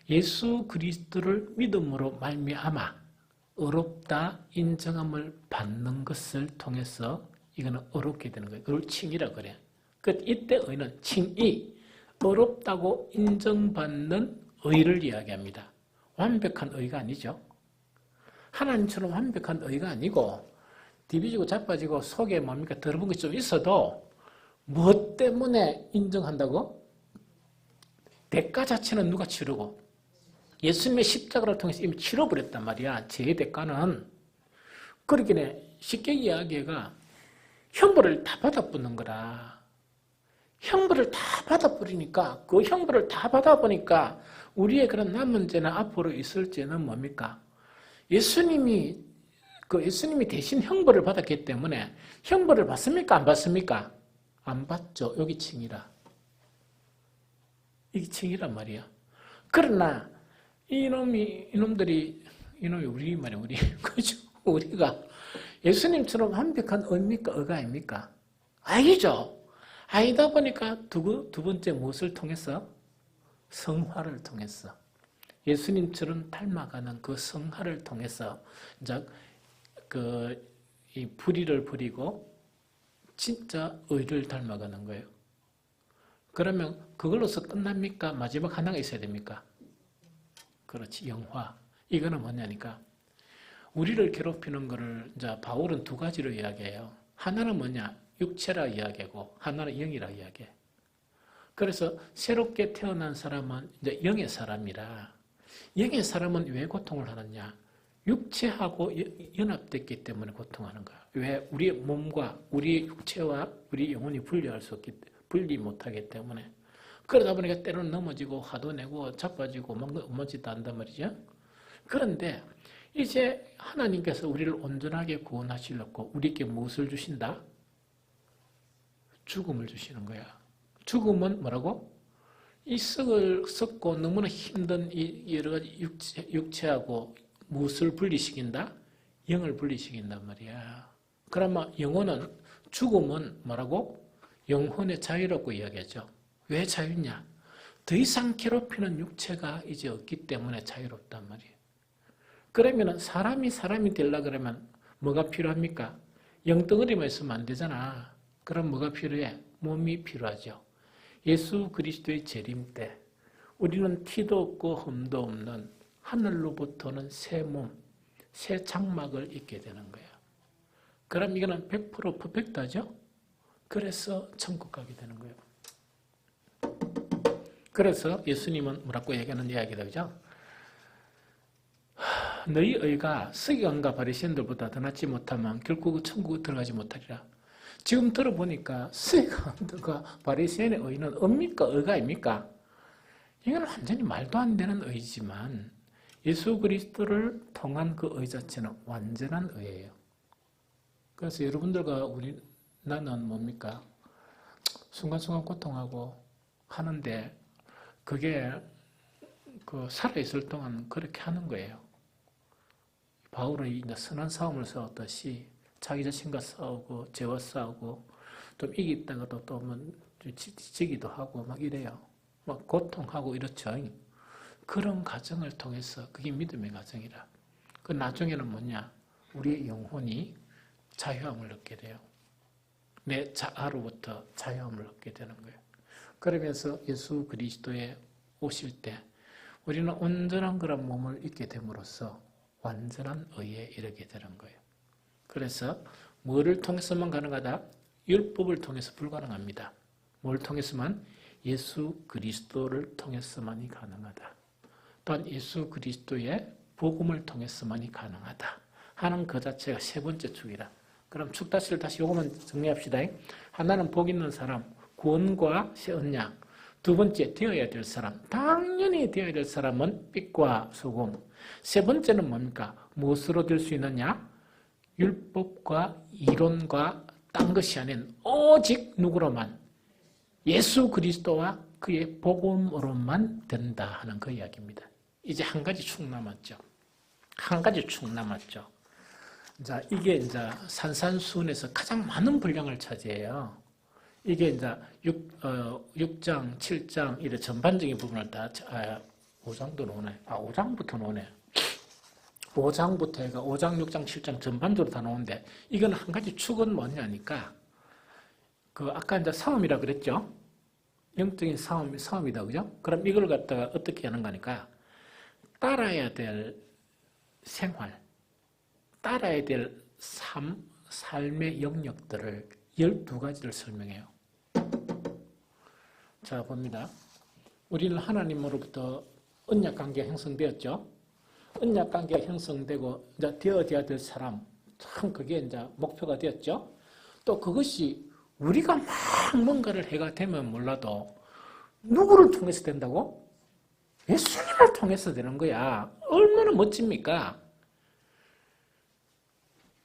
Speaker 1: 예수 그리스도를 믿음으로 말미암아 의롭다 인정함을 받는 것을 통해서 이거는 의롭게 되는 거예요. 그걸 칭의라고 그래요. 이때 의는 칭의, 의롭다고 인정받는 의를 이야기합니다. 완벽한 의가 아니죠. 하나님처럼 완벽한 의가 아니고 디비지고 자빠지고 속에 뭡니까 더러운 것이 좀 있어도 무엇 때문에 인정한다고? 대가 자체는 누가 치르고 예수님의 십자가를 통해서 이미 치러버렸단 말이야. 죄의 대가는. 그러기에 쉽게 이야기가 형벌을 다 받아보는 거라. 형벌을 다 받아버리니까 그 형벌을 다 받아보니까 우리의 그런 남은 죄나 앞으로 있을 죄는 뭡니까? 예수님이 대신 형벌을 받았기 때문에 형벌을 받습니까? 안 받습니까? 안 받죠. 여기 칭이라. 이게 칭이란 말이야. 그러나 이놈들이 우리 말이야, 우리. 그죠? 우리가 예수님처럼 완벽한 의입니까? 의가 아닙니까? 아니죠. 아니다 보니까 두 번째 무엇을 통해서? 성화를 통해서. 예수님처럼 닮아가는 그 성화를 통해서, 이제, 이 불의를 버리고, 진짜 의를 닮아가는 거예요. 그러면 그걸로서 끝납니까? 마지막 하나가 있어야 됩니까? 그렇지, 영화. 이거는 뭐냐니까. 우리를 괴롭히는 거를 이제 바울은 두 가지로 이야기해요. 하나는 뭐냐? 육체라 이야기하고, 하나는 영이라 이야기해. 그래서 새롭게 태어난 사람은 이제 영의 사람이라, 영의 사람은 왜 고통을 하느냐? 육체하고 연합됐기 때문에 고통하는 거야. 왜? 우리의 몸과 우리의 육체와 우리 영혼이 분리 못하기 때문에. 그러다 보니까 때로는 넘어지고 화도 내고 자빠지고 넘어지도 한단 말이죠. 그런데 이제 하나님께서 우리를 온전하게 구원하시려고 우리에게 무엇을 주신다? 죽음을 주시는 거야. 죽음은 뭐라고? 이 썩고 너무나 힘든 이 여러 가지 육체하고 무엇을 분리시킨다? 영을 분리시킨단 말이야. 그러면 죽음은 뭐라고? 영혼의 자유라고 이야기하죠. 왜 자유냐? 더 이상 괴롭히는 육체가 이제 없기 때문에 자유롭단 말이에요. 그러면 사람이 되려고 그러면 뭐가 필요합니까? 영덩어리만 있으면 안 되잖아. 그럼 뭐가 필요해? 몸이 필요하죠. 예수 그리스도의 재림 때 우리는 티도 없고 흠도 없는 하늘로부터는 새 몸, 새 장막을 입게 되는 거예요. 그럼 이거는 100% 퍼펙트하죠? 그래서 천국 가게 되는 거예요. 그래서 예수님은 뭐라고 얘기하는 이야기다, 그죠? 너희 의가 서기관과 바리새인들보다 더 낫지 못하면 결국 천국에 들어가지 못하리라. 지금 들어보니까 서기관들과 바리새인의 의는 의입니까? 의가 아닙니까? 이건 완전히 말도 안 되는 의지만 예수 그리스도를 통한 그 의 자체는 완전한 의예요. 그래서 여러분들과 나는 뭡니까? 순간순간 고통하고 하는데 그게 살아있을 동안 그렇게 하는 거예요. 바울은 이제 선한 싸움을 싸웠듯이 자기 자신과 싸우고 죄와 싸우고 좀 이기다가도 또 지기도 하고 막 이래요. 막 고통하고 이렇죠. 그런 과정을 통해서 그게 믿음의 과정이라. 그 나중에는 뭐냐? 우리의 영혼이 자유함을 얻게 돼요. 내 자아로부터 자유함을 얻게 되는 거예요. 그러면서 예수 그리스도에 오실 때 우리는 온전한 그런 몸을 입게 됨으로써 완전한 의에 이르게 되는 거예요. 그래서 뭐를 통해서만 가능하다? 율법을 통해서 불가능합니다. 뭘 통해서만? 예수 그리스도를 통해서만이 가능하다. 또한 예수 그리스도의 복음을 통해서만이 가능하다 하는 그 자체가 세 번째 축이다. 그럼 축 다시를 다시 요것만 정리합시다. 하나는 복 있는 사람, 구원과 새 언약. 두 번째, 되어야 될 사람. 당연히 되어야 될 사람은 빛과 소금. 세 번째는 뭡니까? 무엇으로 될 수 있느냐? 율법과 이론과 딴 것이 아닌 오직 누구로만? 예수 그리스도와 그의 복음으로만 된다 하는 그 이야기입니다. 이제 한 가지 축 남았죠. 한 가지 축 남았죠. 자, 이게 이제 산산수훈에서 가장 많은 분량을 차지해요. 이게 이제 6장, 7장, 이런 전반적인 부분을 다, 5장도 나오네. 5장부터 나오네. 5장부터 해가 5장, 6장, 7장 전반적으로 다 나오는데, 이건 한 가지 축은 뭐냐니까, 아까 이제 싸움이라 그랬죠? 영적인 싸움이다, 그죠? 그럼 이걸 갖다가 어떻게 하는 거니까, 따라야 될 생활, 따라야 될 삶의 영역들을 12가지를 설명해요. 자, 봅니다. 우리는 하나님으로부터 언약관계가 형성되었죠. 언약관계가 형성되고 이제 되어야 될 사람, 참 그게 이제 목표가 되었죠. 또 그것이 우리가 막 뭔가를 해가 되면 몰라도 누구를 통해서 된다고? 예수님을 통해서 되는 거야. 얼마나 멋집니까?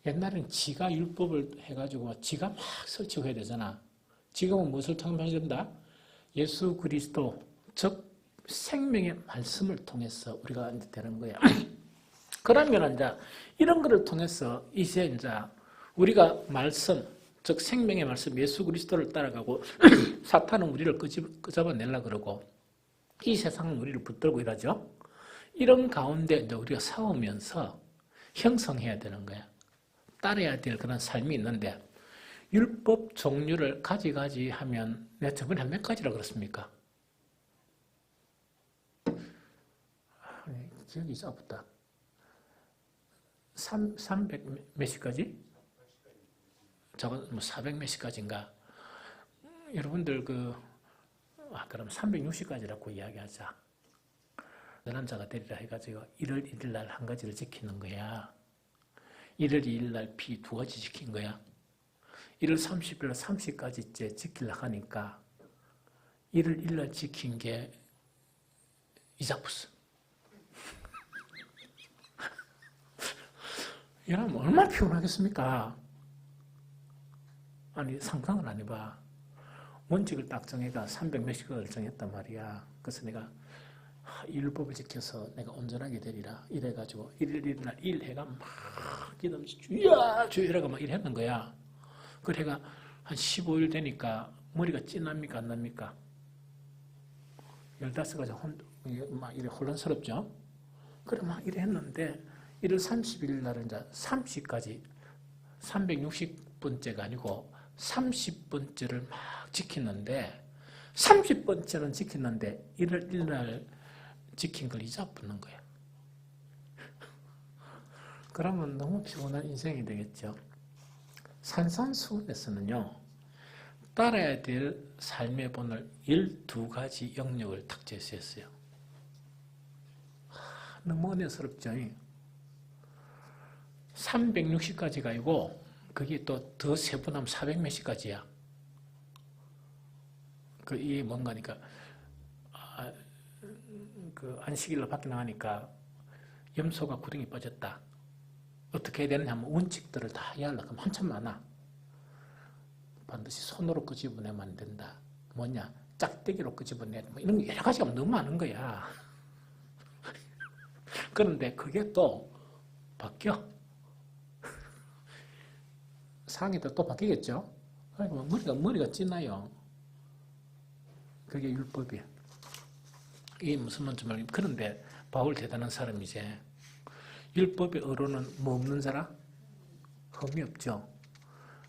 Speaker 1: 옛날에는 지가 율법을 해가지고 지가 막 설치고 해야 되잖아. 지금은 무엇을 통해서 된다? 예수 그리스도, 즉 생명의 말씀을 통해서 우리가 이제 되는 거야. 그러면 이제 이런 것을 통해서 이제 우리가 말씀, 즉 생명의 말씀 예수 그리스도를 따라가고 사탄은 우리를 끄집어내려고 그러고 이 세상은 우리를 붙들고 이러죠. 이런 가운데 이제 우리가 싸우면서 형성해야 되는 거야. 따라야 될 그런 삶이 있는데 율법 종류를 가지 하면 내가 저번에 한 몇 가지라고 그랬습니까? 기억이 있어보다 300 몇십 가지? 저건 400 몇십 가지인가? 여러분들 그럼 360가지라고 이야기하자. 너는 자가 되리라 해가지고 1월 1일 날 한 가지를 지키는 거야. 1월 2일 날 피 2가지 지킨 거야. 1월 30일 날 30가지째 지키려고 하니까 1월 1일 날 지킨 게 이자부스. 이러면 얼마나 피곤하겠습니까? 아니 상상을 안 해봐. 원칙을 딱 정해가 300 몇십 가지를 정했단 말이야. 그래서 내가 율법을 지켜서 내가 온전하게 되리라 이래가지고 1일 1일 날 일해가 막 기도하면서 주여 이래가 막 일했는 거야. 그래가 한 15일 되니까 머리가 찐합니까 안 납니까? 15가지 막 이래 혼란스럽죠? 그래 막 이래 했는데 1월 30일 날은 이제 30까지 360번째가 아니고 30번째를 막 지키는데 30번째는 지켰는데 1월 1일 날 지킨 걸 잊어버리는 거야. 그러면 너무 피곤한 인생이 되겠죠. 산산수훈에서는요. 따라야 될 삶의 본을 12가지 영역을 탁 제시했어요. 너무 은혜스럽죠. 360가지가 아니고 그게 또 더 세분하면 400 몇십 가지야. 이게 뭔가니까 안식일로 밖에 나가니까 염소가 구덩이 빠졌다. 어떻게 해야 되느냐 하면 원칙들을 다 이해하려고 하면 한참 많아. 반드시 손으로 끄집어내면 안 된다. 뭐냐? 짝대기로 끄집어내야 돼. 이런 여러 가지가 너무 많은 거야. 그런데 그게 또 바뀌어. 상황이 또 바뀌겠죠? 머리가 찐나요. 그게 율법이야. 이게 무슨 말인지 모르겠는데, 그런데 바울 대단한 사람이지. 율법의 어로는 뭐 없는 사람? 흠이 없죠.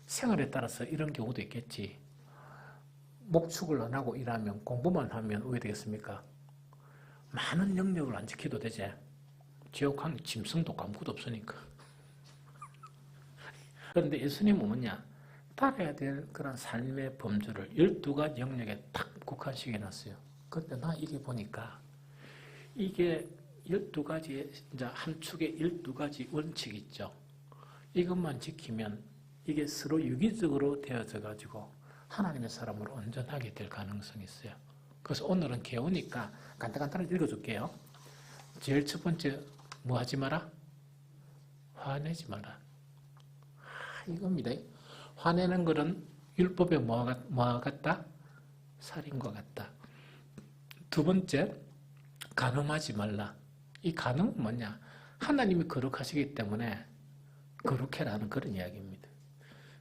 Speaker 1: 생활에 따라서 이런 경우도 있겠지. 목축을 안 하고 일하면, 공부만 하면 왜 되겠습니까? 많은 영역을 안 지켜도 되지. 지옥한 짐승도 아무것도 없으니까. 그런데 예수님은 뭐냐? 따라야 될 그런 삶의 범주를 12가지 영역에 딱 국한시켜 놨어요. 근데 나 이게 보니까 이게 12가지의, 이제 한 축에 12가지 원칙이 있죠. 이것만 지키면 이게 서로 유기적으로 되어져 가지고 하나님의 사람으로 온전하게 될 가능성이 있어요. 그래서 오늘은 개우니까 간단하게 읽어줄게요. 제일 첫 번째 뭐 하지 마라? 화내지 마라. 이겁니다. 화내는 것은 율법에 뭐와 같다? 살인과 같다. 두 번째, 간음하지 말라. 이 간음은 뭐냐? 하나님이 거룩하시기 때문에 거룩해라는 그런 이야기입니다.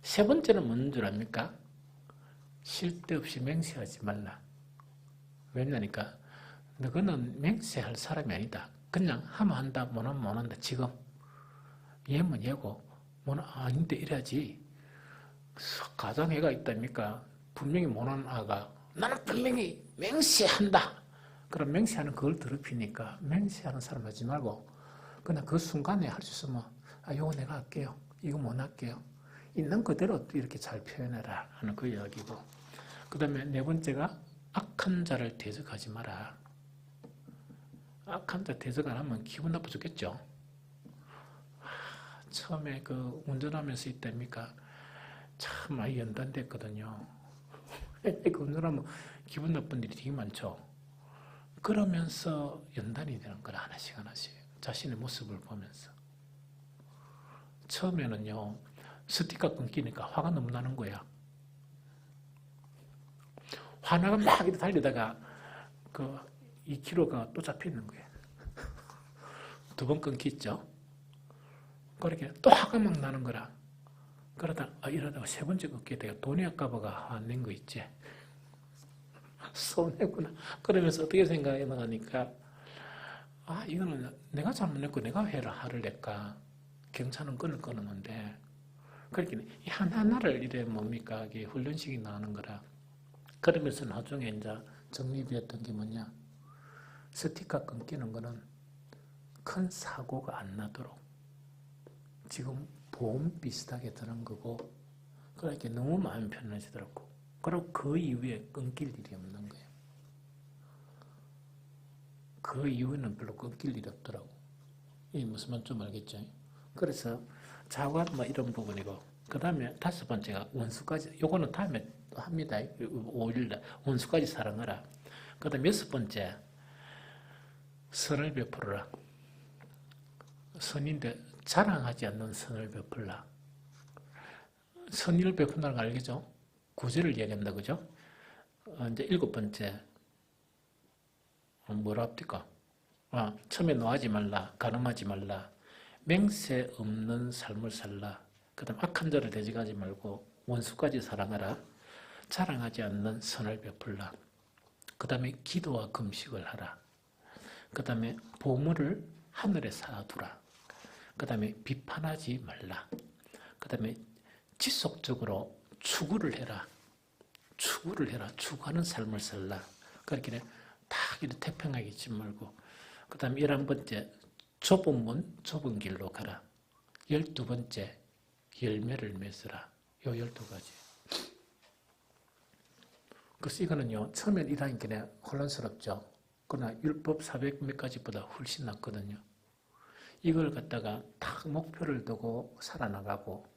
Speaker 1: 세 번째는 뭔 줄 압니까? 쉴 데 없이 맹세하지 말라. 왜냐니까 너는 맹세할 사람이 아니다. 그냥 하면 한다, 못 하면 못 한다. 지금 얘면 얘고 뭐는 아닌데 이래야지. 가정애가 있답니까? 분명히 못하는 아가 나는 분명히 맹세한다. 그럼 맹세하는 그걸 더럽히니까 맹세하는 사람 하지 말고 그냥 그 순간에 할 수 있으면 요거 내가 할게요. 이거 못 할게요. 있는 그대로 이렇게 잘 표현해라 하는 그 이야기고, 그 다음에 네 번째가 악한 자를 대적하지 마라. 악한 자 대적 안 하면 기분 나빠 죽겠죠. 처음에 그 운전하면서 있답니까? 참 많이 연단됐거든요. 그 운전하면 기분 나쁜 일이 되게 많죠. 그러면서 연단이 되는 거라 하나씩 자신의 모습을 보면서. 처음에는요 스티커 끊기니까 화가 너무 나는 거야. 화나가 막 이렇게 달리다가 그 2km가 또 잡히는 거야. 두 번 끊기죠. 그렇게 또 화가 막 나는 거라. 이러다가 세 번째 끊게 돼요. 돈이 아까워가 안 낸 거 있지. 손해구나. 그러면서 어떻게 생각해 나가니까 이거는 내가 잘못했고 내가 해라 화를 낼까. 경찰은 끈을 끊었는데 그렇게 이 하나하나를 이래 뭡니까 이게 훈련식이 나오는 거라. 그러면서 나중에 이제 정립이었던 게 뭐냐, 스티커 끊기는 거는 큰 사고가 안 나도록 지금 보험 비슷하게 드는 거고, 그렇게 너무 마음 편해지더라고. 그리고 그 이후에 끊길 일이 없는 거예요. 그 이후에는 별로 끊길 일이 없더라고. 이 무슨 말인지 좀 알겠죠? 그래서 자관 뭐 이런 부분이고, 그 다음에 다섯 번째가 원수까지, 요거는 다음에 또 합니다. 5일날 원수까지 사랑하라. 그 다음 여섯 번째, 선을 베풀어라. 선인데 자랑하지 않는 선을 베풀라. 선의를 베푼다는 거 알겠죠? 구제를 이야기한다, 그죠? 이제 일곱 번째, 뭐라 합니까? 처음에 노하지 말라, 간음하지 말라, 맹세 없는 삶을 살라. 그 다음 악한 자를 대적하지 말고 원수까지 사랑하라. 자랑하지 않는 선을 베풀라. 그 다음에 기도와 금식을 하라. 그 다음에 보물을 하늘에 쌓아두라. 그 다음에 비판하지 말라. 그 다음에 지속적으로 추구를 해라. 추구하는 삶을 살라. 그렇게 딱 이렇게 태평하게 있지 말고. 그 다음에 11번째, 좁은 문, 좁은 길로 가라. 12번째, 열매를 맺으라. 요 12가지. 그래서 이거는요, 처음엔 일하니까 혼란스럽죠. 그러나 율법 400몇 가지보다 훨씬 낫거든요. 이걸 갖다가 딱 목표를 두고 살아나가고,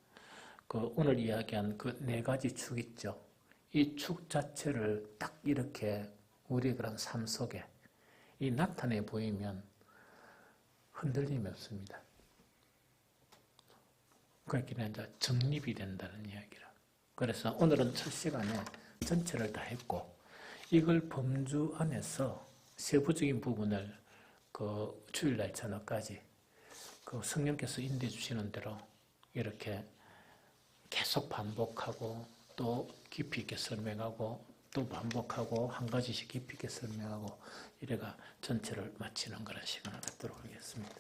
Speaker 1: 그 오늘 이야기한 그 네 가지 축 있죠. 이 축 자체를 딱 이렇게 우리의 그런 삶 속에 이 나타내 보이면 흔들림이 없습니다. 그렇게 이제 정립이 된다는 이야기라. 그래서 오늘은 첫 시간에 전체를 다 했고, 이걸 범주 안에서 세부적인 부분을 그 주일날 저녁까지 그 성령께서 인도해 주시는 대로 이렇게 계속 반복하고 또 깊이 있게 설명하고 또 반복하고 한 가지씩 깊이 있게 설명하고 이래가 전체를 마치는 그런 시간을 갖도록 하겠습니다.